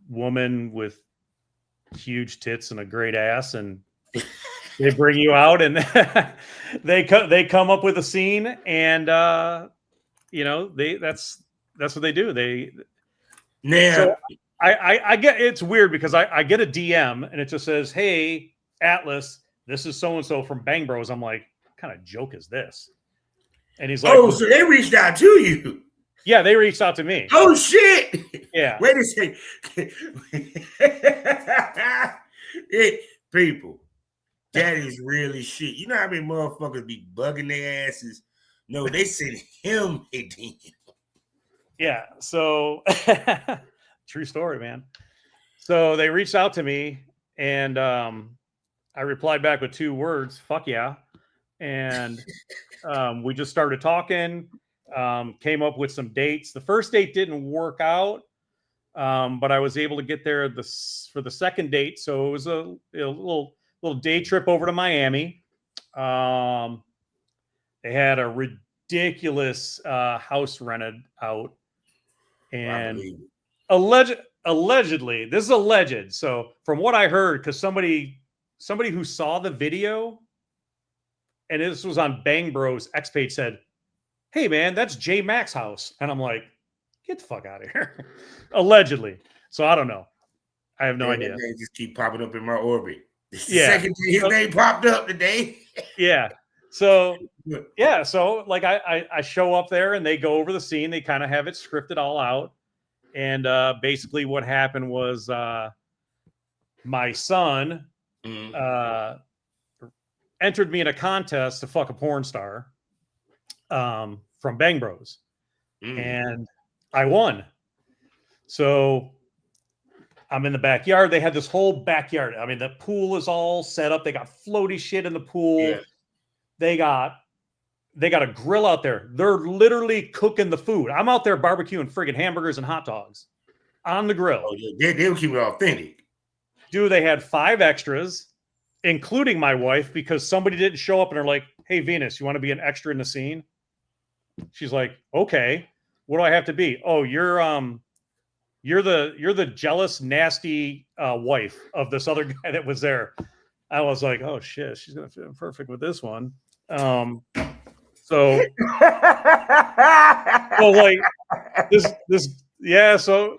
woman with huge tits and a great ass, and they bring you out, and they come up with a scene, and that's what they do. So I get, it's weird because I get a DM and it just says, "Hey, Atlas, this is so and so from Bang Bros." I'm like, what kind of joke is this? And he's like, "Oh, so they reached out to you." Yeah, they reached out to me. Oh shit! Yeah. Wait a second. People, that is really shit. You know how many motherfuckers be bugging their asses? No, they sent him a DM. Yeah. So true story, man. So they reached out to me, and I replied back with 2 words: "Fuck yeah!" And we just started talking. Came up with some dates. The first date didn't work out, but I was able to get there for the second date. So it was a little day trip over to Miami. They had a ridiculous house rented out, and allegedly, this is alleged. So from what I heard, because somebody who saw the video, and this was on Bang Bros X page, said, "Hey man, that's J Mac's house," and I'm like, "Get the fuck out of here!" Allegedly. So I don't know. I have no idea. They just keep popping up in my orbit. This is the Yeah. second day his name popped up today. Yeah. So yeah, so like I show up there and they go over the scene. They kind of have it scripted all out. And basically what happened was my son entered me in a contest to fuck a porn star from Bang Bros. And I won. So I'm in the backyard. They had this whole backyard. I mean, the pool is all set up. They got floaty shit in the pool. Yeah. They got a grill out there. They're literally cooking the food. I'm out there barbecuing friggin' hamburgers and hot dogs on the grill. Oh, they'll keep it authentic. Dude, they had 5 extras, including my wife, because somebody didn't show up and they're like, "Hey, Venus, you want to be an extra in the scene?" She's like, "Okay, what do I have to be?" "Oh, you're the jealous, nasty wife of this other guy that was there." I was like, "Oh shit, she's gonna fit perfect with this one." So like this, yeah. So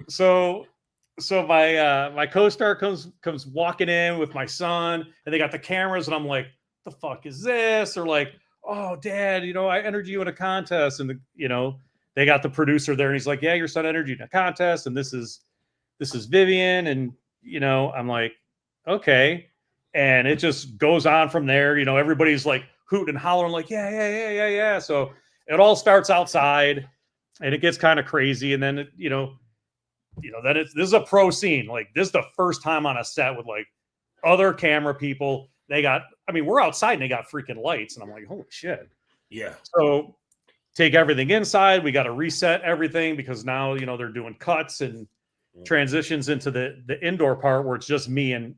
my co-star comes walking in with my son, and they got the cameras, and I'm like, "The fuck is this?" Or like, "Oh, Dad, I entered you in a contest," and they got the producer there, and he's like, "Yeah, your son entered you in a contest, and this is Vivian," and I'm like, "Okay," and it just goes on from there. Everybody's like hooting and hollering, like, yeah. So it all starts outside, and it gets kind of crazy, and then then this is a pro scene. Like, this is the first time on a set with like other camera people. We're outside and they got freaking lights, and I'm like, holy shit. Yeah. So take everything inside. We got to reset everything because now, they're doing cuts and transitions into the indoor part where it's just me and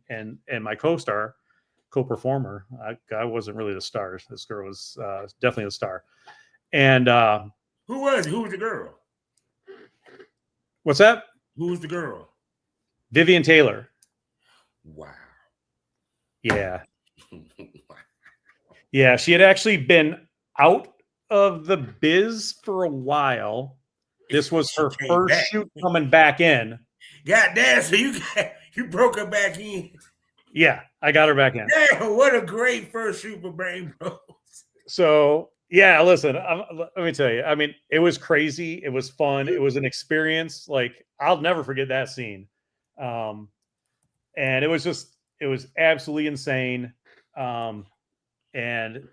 my co-star, co-performer. I wasn't really the star. This girl was definitely the star. And who was the girl? What's that? Who was the girl? Vivian Taylor. Wow. Yeah. Yeah, she had actually been out of the biz for a while. This was her first shoot coming back in. God damn, so you broke her back in. Yeah, I got her back in. Damn, what a great first shoot for Bang Bros. So yeah, listen, let me tell you. I mean, it was crazy. It was fun. It was an experience. Like, I'll never forget that scene. And it was absolutely insane. And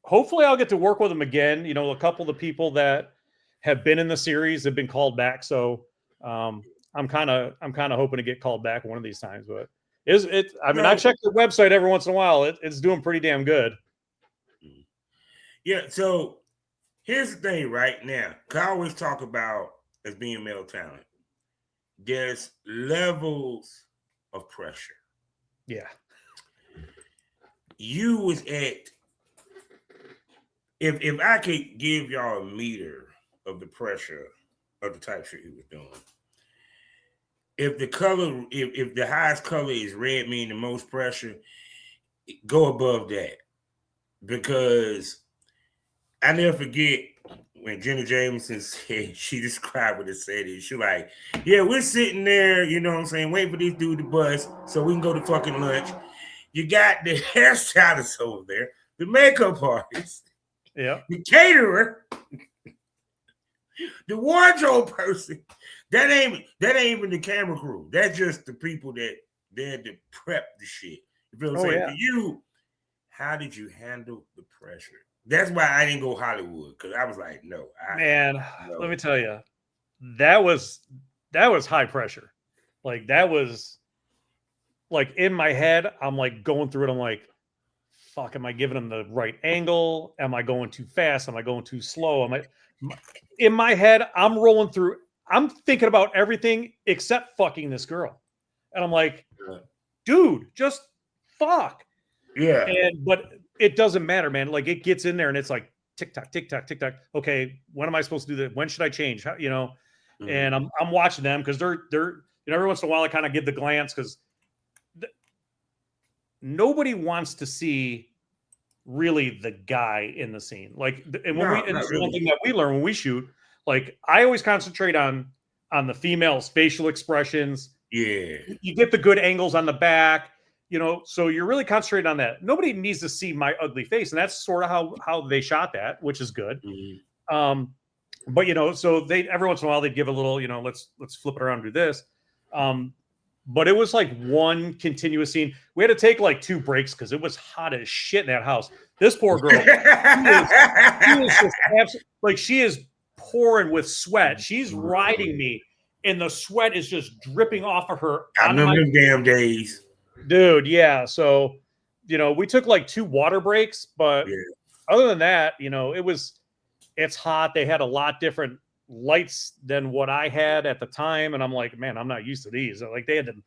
hopefully I'll get to work with them again. A couple of the people that have been in the series have been called back. So I'm kind of hoping to get called back one of these times. But I check the website every once in a while. It's doing pretty damn good. Yeah, so here's the thing right now. I always talk about as being male talent. There's levels of pressure. Yeah. You was at, if I could give y'all a meter of the pressure of the type shit he was doing. If the highest color is red, meaning the most pressure, go above that. Because I never forget when Jenna Jameson said, she described what it said. She like, yeah, we're sitting there, waiting for this dude to bust so we can go to fucking lunch. You got the hairstylist over there, the makeup artist, yeah, the caterer, the wardrobe person. That ain't even the camera crew. That's just the people that they had to prep the shit. You feel what I'm saying? Yeah. For you, how did you handle the pressure? That's why I didn't go Hollywood, because I was like, no. Let me tell you, that was high pressure. Like, that was like in my head, I'm like going through it. I'm like, fuck, am I giving them the right angle? Am I going too fast? Am I going too slow? In my head, I'm rolling through. I'm thinking about everything except fucking this girl. And I'm like, dude, just fuck. Yeah. But it doesn't matter, man. Like it gets in there and it's like tick tock, tick tock, tick tock. Okay, when am I supposed to do that? When should I change? How, you know? Mhm. And I'm watching them because they're you know, every once in a while I kind of give the glance because nobody wants to see really the guy in the scene. Like, and when No, and not this is one really. thing that we learn when we shoot. Like, I always concentrate on the female's facial expressions. Yeah. You get the good angles on the back, you know, so you're really concentrating on that. Nobody needs to see my ugly face, and that's sort of how they shot that, which is good. Mhm. But you know, so they every once in a while they'd give a little, you know, let's flip it around and do this. But it was like one continuous scene. We had to take like 2 breaks because it was hot as shit in that house. This poor girl, she is just like she is pouring with sweat. She's riding me, and the sweat is just dripping off of her. I remember them damn days. Dude, yeah. So, you know, we took like 2 water breaks, but Yeah. other than that, you know, it's hot. They had a lot different lights than what I had at the time, and I'm like, man, I'm not used to these. Like they had the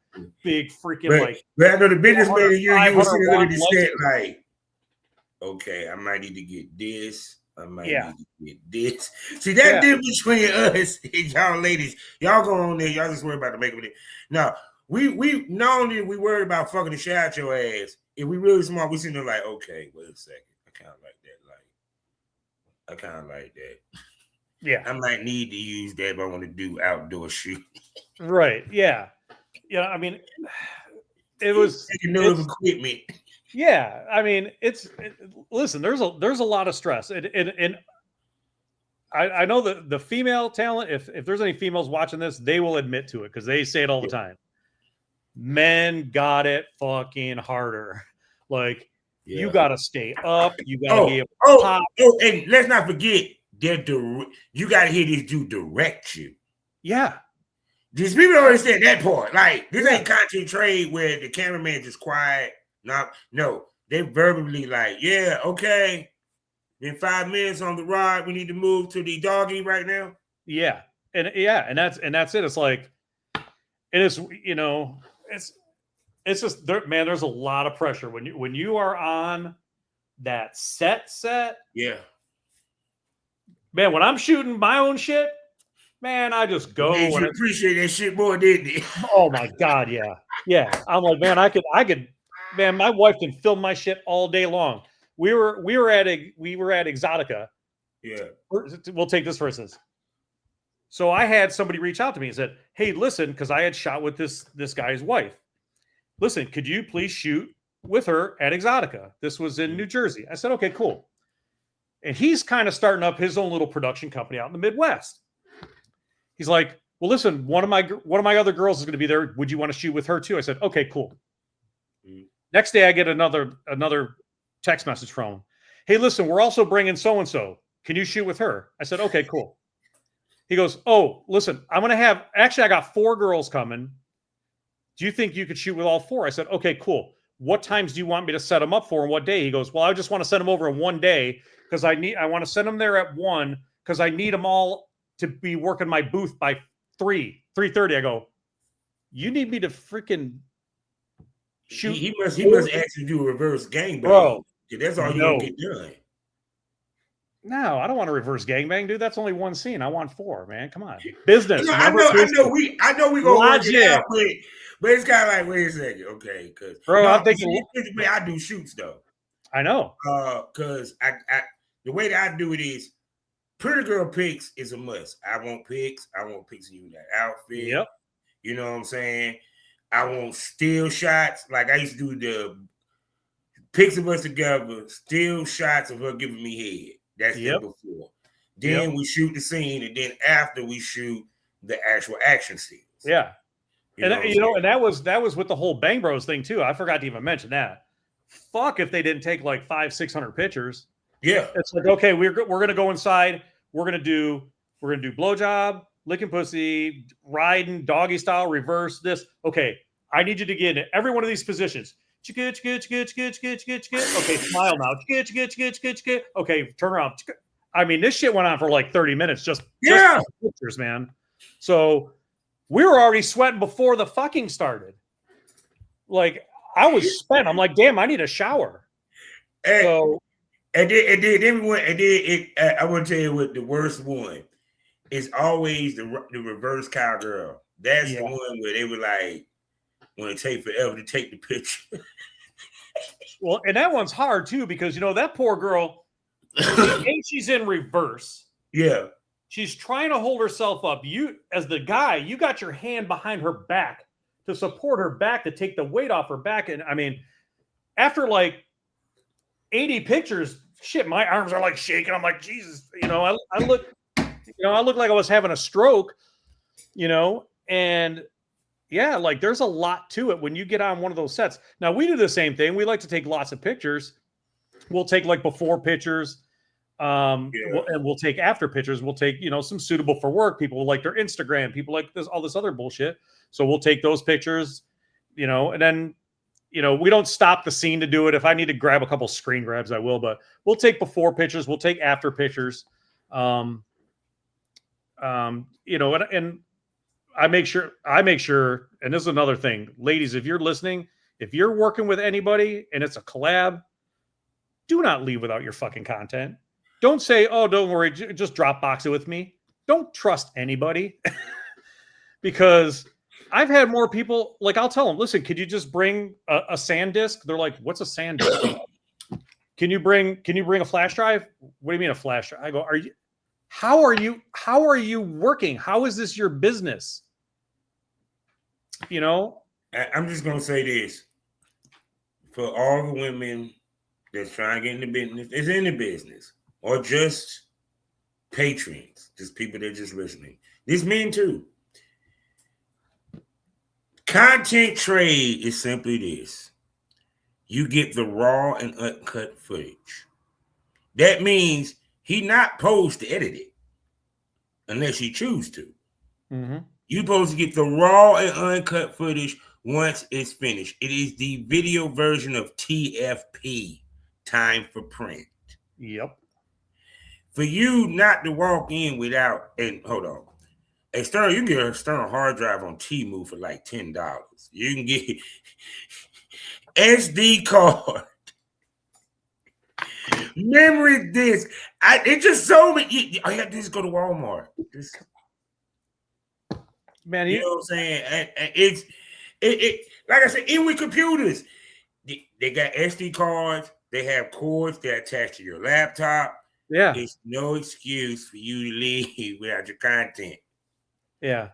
big freaking like. But I know the business man, you were 500 sitting there watt to lights. set like, okay, I might need to get this. I might need to get this. See that difference between us and y'all ladies. Y'all go on there. Y'all just worry about the makeup. Now we not only we worried about fucking the shit out your ass. If we really smart, we sitting there like, okay, wait a second. I kind of like that. I kind of like that. Yeah, I might need to use that if I want to do outdoor shoot. Right. Yeah. Yeah. I mean, it was equipment. Yeah. I mean, listen. There's a lot of stress, and I know that the female talent. If there's any females watching this, they will admit to it because they say it all the time. Men got it fucking harder. Like you got to stay up. You got to be able to pop. And let's not forget. You got to hear this dude direct you. Yeah. These people don't understand that part. Like, this ain't content trade where the cameraman just quiet. No, they verbally like, yeah, okay. In 5 minutes on the ride, we need to move to the doggy right now. Yeah. And that's it. It's like, it is, you know, it's just there, man, there's a lot of pressure when you are on that set. Yeah. Man, when I'm shooting my own shit, man, I just go. You appreciate that shit more, didn't you? Oh my God, yeah. Yeah. I'm like, man, I could, man, my wife can film my shit all day long. We were at Exotica. Yeah. We'll take this for instance. So I had somebody reach out to me and said, hey, listen, because I had shot with this guy's wife. Listen, could you please shoot with her at Exotica? This was in New Jersey. I said, okay, cool. And he's kind of starting up his own little production company out in the Midwest. He's like, well, listen, one of my other girls is going to be there. Would you want to shoot with her too? I said, okay, cool. Mm-hmm. Next day I get another text message from him. Hey, listen, we're also bringing so-and-so. Can you shoot with her? I said, okay, cool. He goes, oh, listen, I got 4 girls coming. Do you think you could shoot with all 4? I said, okay, cool. What times do you want me to set them up for and what day? He goes, well, I just want to send them over in one day because I want to send them there at 1 because I need them all to be working my booth by 3:30. I go, you need me to freaking shoot? He must actually do a reverse gangbang, bro. That's all you don't get done. No, I don't want to reverse gangbang, dude. That's only 1 scene. I want 4, man. Come on, business. I know we gonna work it out, but it's kind of like, wait a second, okay? Because I'm thinking, I do shoots though. I know. Because I the way that I do it is pretty girl pics is a must. I want pics of you in that outfit. Yep. You know what I'm saying? I want still shots. Like I used to do the pics of us together, still shots of her giving me head. That's it before. Then we shoot the scene, and then after we shoot the actual action scenes. Yeah. And that was with the whole Bang Bros thing too. I forgot to even mention that. Fuck if they didn't take like 500-600 pictures. Yeah. It's like, okay, we're gonna go inside. We're gonna do blowjob, licking pussy, riding, doggy style, reverse this. Okay, I need you to get in every one of these positions. Okay, smile now. Okay, turn around. I mean, this shit went on for like 30 minutes just pictures, man. So we were already sweating before the fucking started. Like I was spent. I'm like, damn, I need a shower. So then I want to tell you what the worst one is. Always the reverse cowgirl. That's the one where they were like, want to take forever to take the picture. Well, and that one's hard too because that poor girl. She's in reverse. Yeah. She's trying to hold herself up. You, as the guy, you got your hand behind her back to support her back, to take the weight off her back. And I mean, after like 80 pictures, shit, my arms are like shaking. I'm like, Jesus, I look like I was having a stroke, and yeah, like there's a lot to it when you get on one of those sets. Now we do the same thing. We like to take lots of pictures. We'll take like before pictures. And we'll take after pictures. We'll take, some suitable for work. People like their Instagram. People like all this other bullshit. So we'll take those pictures, and then, we don't stop the scene to do it. If I need to grab a couple screen grabs, I will. But we'll take before pictures. We'll take after pictures. And I make sure. And this is another thing, ladies. If you're listening, if you're working with anybody and it's a collab, do not leave without your fucking content. Don't say, oh, don't worry, just Dropbox it with me. Don't trust anybody. Because I've had more people, like I'll tell them, listen, could you just bring a SAN disk? They're like, what's a SAN disk? Can you bring a flash drive? What do you mean a flash drive? I go, how are you working? How is this your business? I'm just going to say this. For all the women that's trying to get in the business, is in the business, or just patrons, just people that are just listening. These men too. Content trade is simply this. You get the raw and uncut footage. That means he not supposed to edit it unless he choose to. Mm-hmm. You're supposed to get the raw and uncut footage once it's finished. It is the video version of TFP, time for print. Yep. For you not to walk in without, and hold on, you can get an external hard drive on Temu for like $10. You can get SD card, memory disk. It's just so many. I have to just go to Walmart. Man, you know what I'm saying? It's like I said, even with computers, they got SD cards. They have cords that attach to your laptop. Yeah. It's no excuse for you to leave without your content. Yeah.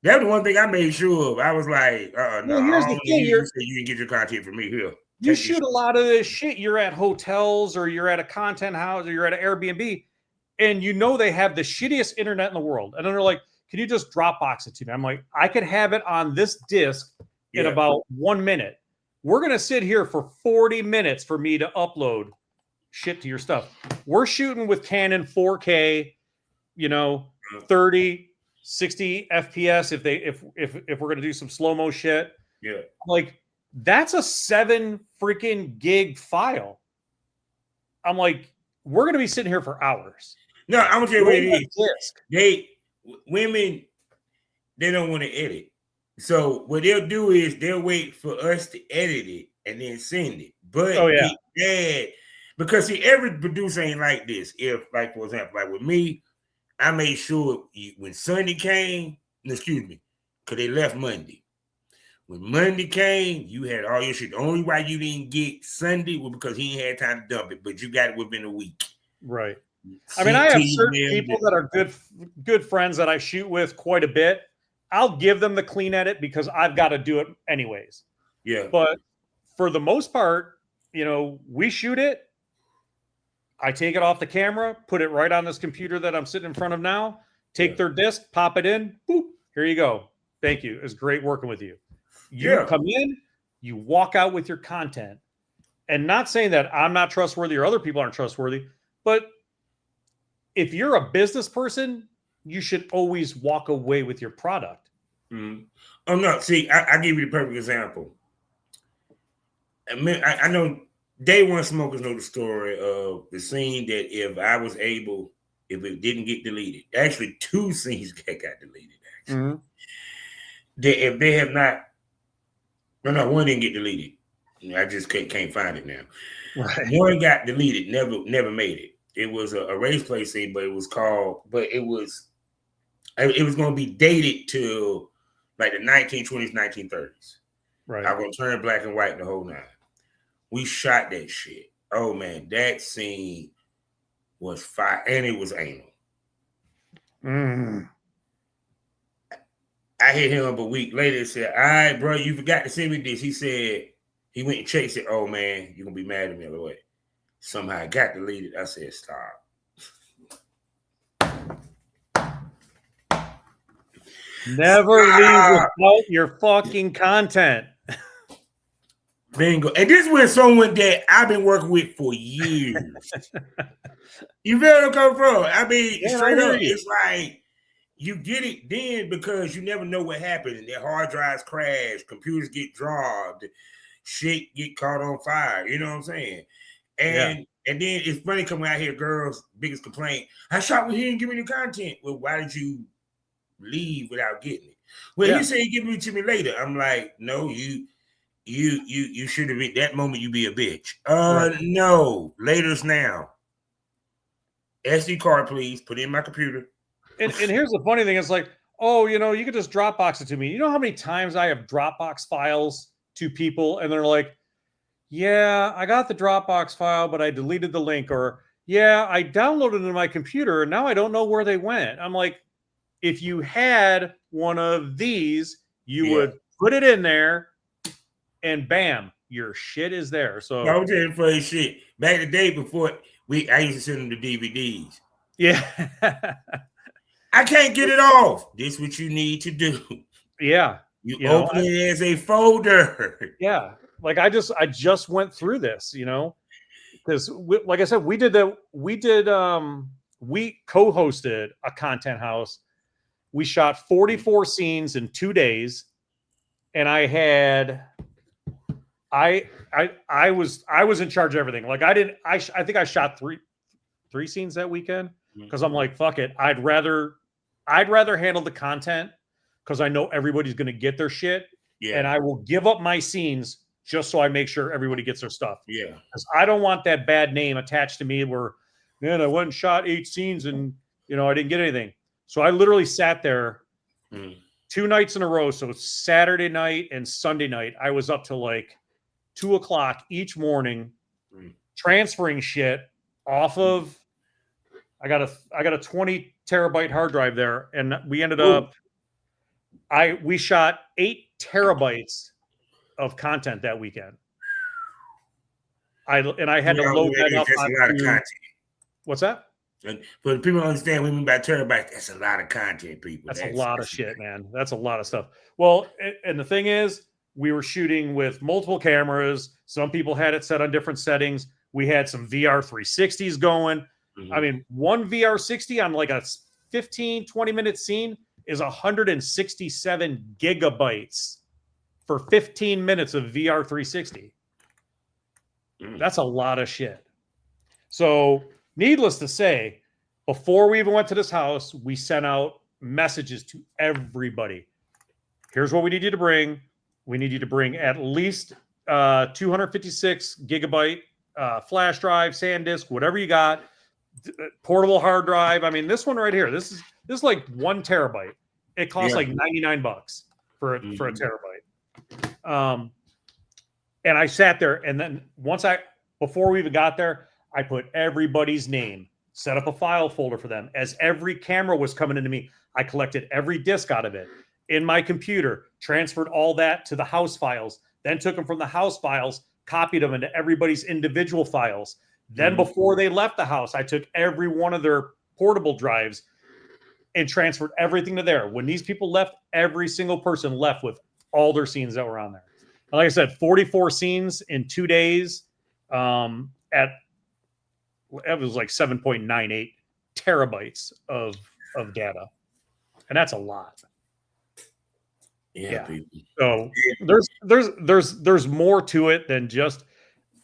That's the one thing I made sure of. I was like, no, well, here's the thing. You can get your content from me here. You shoot a lot of this shit. You're at hotels or you're at a content house or you're at an Airbnb and they have the shittiest internet in the world. And then they're like, can you just Dropbox it to me? I'm like, I could have it on this disk in about 1 minute. We're going to sit here for 40 minutes for me to upload shit to your stuff. We're shooting with Canon 4K, 30, 60 FPS if we're going to do some slow-mo shit. Yeah. Like, that's a 7 freaking gig file. I'm like, we're going to be sitting here for hours. No, I'm going to tell you what it is. Women, they don't want to edit. So what they'll do is they'll wait for us to edit it and then send it. But because see, every producer ain't like this. If, like, for example, like with me, I made sure when Sunday came, because they left Monday. When Monday came, you had all your shit. The only why you didn't get Sunday was because he ain't had time to dump it, but you got it within a week. Right. I mean, I have certain people that are good friends that I shoot with quite a bit. I'll give them the clean edit because I've got to do it anyways. Yeah. But for the most part, we shoot it. I take it off the camera, put it right on this computer that I'm sitting in front of now, take their disc, pop it in, boop, here you go. Thank you. It's great working with you. You come in, you walk out with your content. And not saying that I'm not trustworthy or other people aren't trustworthy, but if you're a business person, you should always walk away with your product. Mm-hmm. Oh, no. See, I'll give you the perfect example. I know Day One Smokers know the story of the scene that if it didn't get deleted, actually 2 scenes got deleted. Actually, mm-hmm. if they have not, no, one didn't get deleted. I just can't find it now. Right. One got deleted, never made it. It was a race play scene, but it was going to be dated to like the 1920s, 1930s. Right. I'm going to turn black and white the whole nine. We shot that shit. Oh man, that scene was fire, and it was anal. I hit him up a week later and said, all right, bro, you forgot to send me this. He said, he went and checked it. Oh man, you're going to be mad at me the way. Somehow I got deleted. I said, stop. Never leave without your fucking content. Bingo. And this was someone that I've been working with for years. You feel where I'm coming from? I mean, straight up, it's like you get it then because you never know what happened. And their hard drives crash, computers get dropped, shit get caught on fire. You know what I'm saying? And then it's funny coming out here, girls' biggest complaint. I shot with him and give me the content. Well, why did you leave without getting it? Well, he said he'd give it to me later. I'm like, no, you should have been that moment. You be a bitch. No, later's now. SD card, please. Put it in my computer. And here's the funny thing: it's like, oh, you could just Dropbox it to me. You know how many times I have Dropbox files to people, and they're like, yeah, I got the Dropbox file, but I deleted the link, or yeah, I downloaded it to my computer, and now I don't know where they went. I'm like, if you had one of these, you would put it in there. And bam, your shit is there. So I was telling you for shit. Back the day before I used to send them the DVDs. Yeah. I can't get it off. This is what you need to do. Yeah. You open it as a folder. Yeah. Like I just went through this, because like I said, we co-hosted a content house. We shot 44 scenes in 2 days, and I was in charge of everything. Like I think I shot three scenes that weekend because I'm like, fuck it. I'd rather handle the content because I know everybody's going to get their shit. Yeah. And I will give up my scenes just so I make sure everybody gets their stuff. Yeah. Because I don't want that bad name attached to me where, man, I went and shot 8 scenes and, I didn't get anything. So I literally sat there 2 nights in a row. So Saturday night and Sunday night, I was up till like 2:00 each morning, transferring shit off of. I got a 20 terabyte hard drive there, and we ended up. We shot 8 terabytes of content that weekend. I had to load that up. That's a lot of content. What's that? But people don't understand what we mean by terabytes. That's a lot of content, people. That's a lot of shit, man. That's a lot of stuff. Well, and the thing is, we were shooting with multiple cameras. Some people had it set on different settings. We had some VR 360s going. I mean, one VR 60 on like a 15, 20-minute scene is 167 gigabytes for 15 minutes of VR 360. That's a lot of shit. So, needless to say, before we even went to this house, we sent out messages to everybody. Here's what we need you to bring. We need you to bring at least 256 gigabyte flash drive, SanDisk, whatever you got, portable hard drive. I mean, this one right here, this is like 1 terabyte. It costs like $99 for a terabyte. And I sat there, and then before we even got there, I put everybody's name, set up a file folder for them. As every camera was coming into me, I collected every disk out of it in my computer, transferred all that to the house files, then took them from the house files, copied them into everybody's individual files. Then before they left the house, I took every one of their portable drives and transferred everything to there. When these people left, every single person left with all their scenes that were on there. And like I said, 44 scenes in 2 days it was like 7.98 terabytes of data. And that's a lot. Yeah. So there's more to it than just,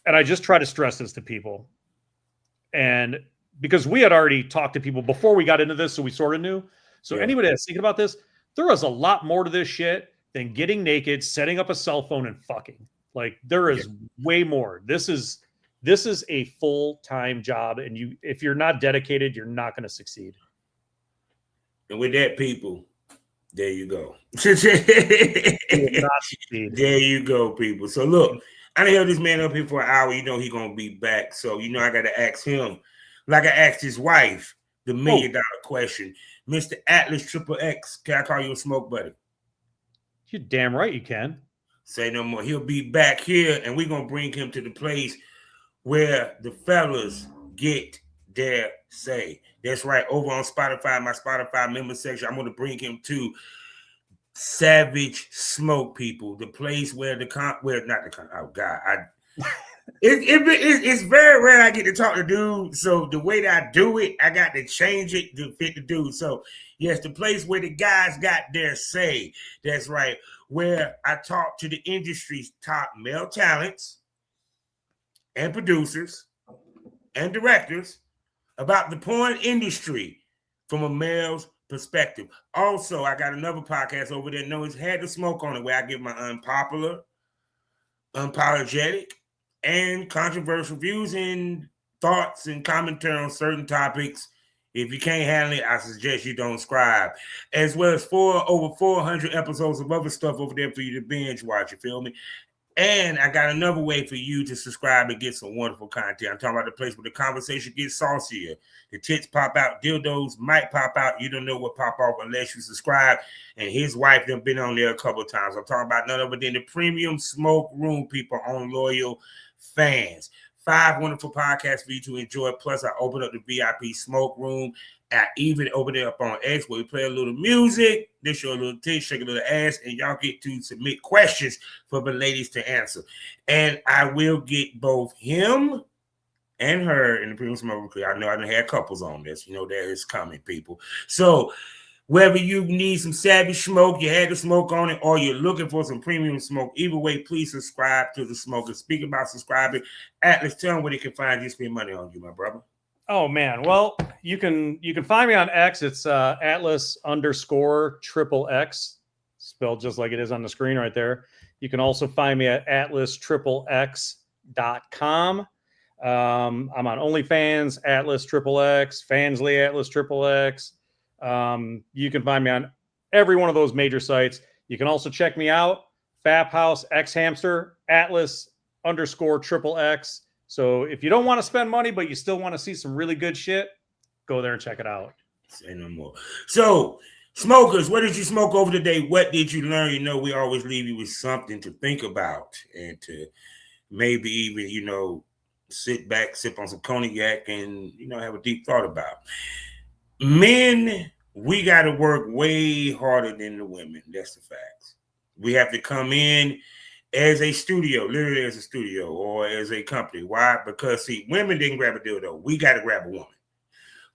and I just try to stress this to people. And because we had already talked to people before we got into this, so we sort of knew. So anybody that's thinking about this, there was a lot more to this shit than getting naked, setting up a cell phone, and fucking. Like there is way more. This is a full-time job, and if you're not dedicated, you're not going to succeed. And with that, people, there you go. There you go, people. So look, I done held this man up here for an hour. You know he gonna be back. So you know I gotta ask him, like I asked his wife, the $1 million question. Mr. Atlas Triple X, can I call you a smoke buddy? You're damn right you can. Say no more. He'll be back here, and we're gonna bring him to the place where the fellas get their say. That's right. Over on Spotify, my Spotify member section, I'm gonna bring him to Savage Smoke, people, the place where it's very rare I get to talk to dude. So the way that I do it, I got to change it to fit the dude. So yes, the place where the guys got their say. That's right, where I talk to the industry's top male talents and producers and directors about the porn industry from a male's perspective. Also, I got another podcast over there known as Had to Smoke on it, where I give my unpopular, unapologetic, and controversial views and thoughts and commentary on certain topics. If you can't handle it, I suggest you don't subscribe. As well as over 400 episodes of other stuff over there for you to binge watch, you feel me? And I got another way for you to subscribe and get some wonderful content. I'm talking about the place where the conversation gets saucier. The tits pop out, dildos might pop out. You don't know what pop off unless you subscribe. And his wife done been on there a couple of times. I'm talking about none other than the Premium Smoke Room, people, on Loyal Fans. 5 wonderful podcasts for you to enjoy. Plus, I opened up the VIP Smoke Room. I even opened it up on X where we play a little music, they show a little titty, shake a little ass, and y'all get to submit questions for the ladies to answer. And I will get both him and her in the Premium Smoke Room. I know I done had couples on this. You know that is coming, people. So whether you need some savage smoke, you had the smoke on it, or you're looking for some premium smoke, either way, please subscribe to the Smoker. Speaking about subscribing, Atlas, tell them where they can find you, spend money on you, my brother. Oh man, well, you can find me on X. It's Atlas_XXX, spelled just like it is on the screen right there. You can also find me at atlas_xx.com. I'm on OnlyFans, AtlasXXX, Fansly, AtlasXXX. You can find me on every one of those major sites. You can also check me out, Fap House X Hamster, Atlas_XXX. So if you don't want to spend money, but you still want to see some really good shit, go there and check it out. Say no more. So, smokers, what did you smoke over the day? What did you learn? You know, we always leave you with something to think about and to maybe even, sit back, sip on some cognac and, have a deep thought about. Men, we got to work way harder than the women. That's the facts. We have to come in as a studio, literally as a studio or as a company. Why? Because, see, women didn't grab a dildo. We got to grab a woman.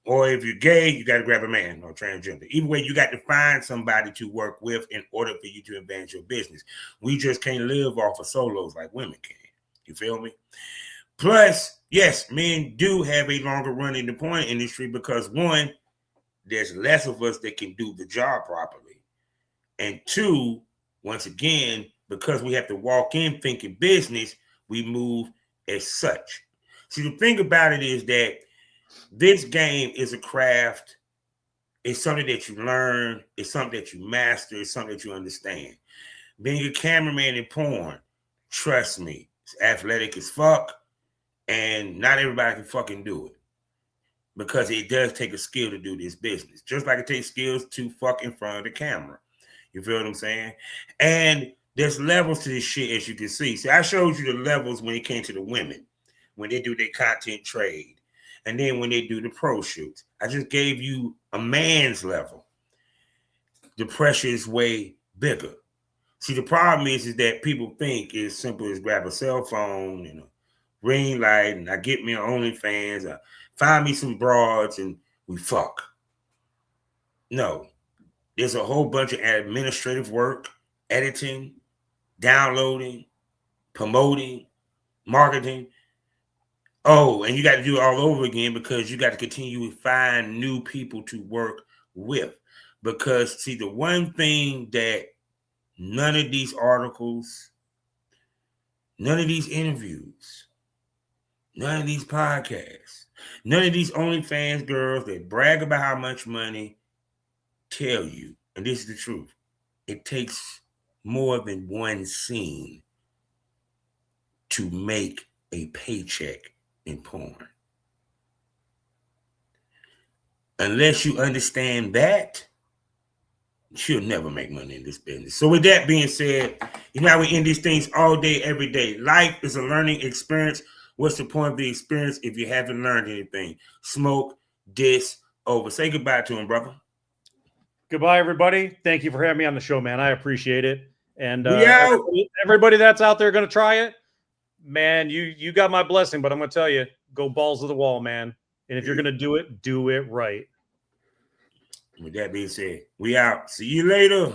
Or if you're gay, you got to grab a man or transgender. Either way, you got to find somebody to work with in order for you to advance your business. We just can't live off of solos like women can. You feel me? Plus, yes, men do have a longer run in the porn industry because, one, there's less of us that can do the job properly. And two, once again, because we have to walk in thinking business, we move as such. See, the thing about it is that this game is a craft. It's something that you learn. It's something that you master. It's something that you understand. Being a cameraman in porn, trust me, it's athletic as fuck, and not everybody can fucking do it because it does take a skill to do this business, just like it takes skills to fuck in front of the camera. You feel what I'm saying? And there's levels to this shit, as you can see. See, I showed you the levels when it came to the women, when they do their content trade, and then when they do the pro shoots. I just gave you a man's level. The pressure is way bigger. See, the problem is that people think it's simple as grab a cell phone and a ring light, and I get me on OnlyFans, I find me some broads, and we fuck. No. There's a whole bunch of administrative work, editing, downloading, promoting, marketing. Oh, and you got to do it all over again because you got to continue to find new people to work with. Because, see, the one thing that none of these articles, none of these interviews, none of these podcasts, none of these OnlyFans girls that brag about how much money tell you, and this is the truth, it takes more than one scene to make a paycheck in porn. Unless you understand that, you'll never make money in this business. So with that being said, you know how we end these things all day, every day. Life is a learning experience. What's the point of the experience if you haven't learned anything? Smoke this over. Say goodbye to him, brother. Goodbye, everybody. Thank you for having me on the show, man. I appreciate it. And everybody that's out there going to try it, man, you got my blessing, but I'm going to tell you, go balls to the wall, man. And if you're going to do it right. With that being said, we out. See you later.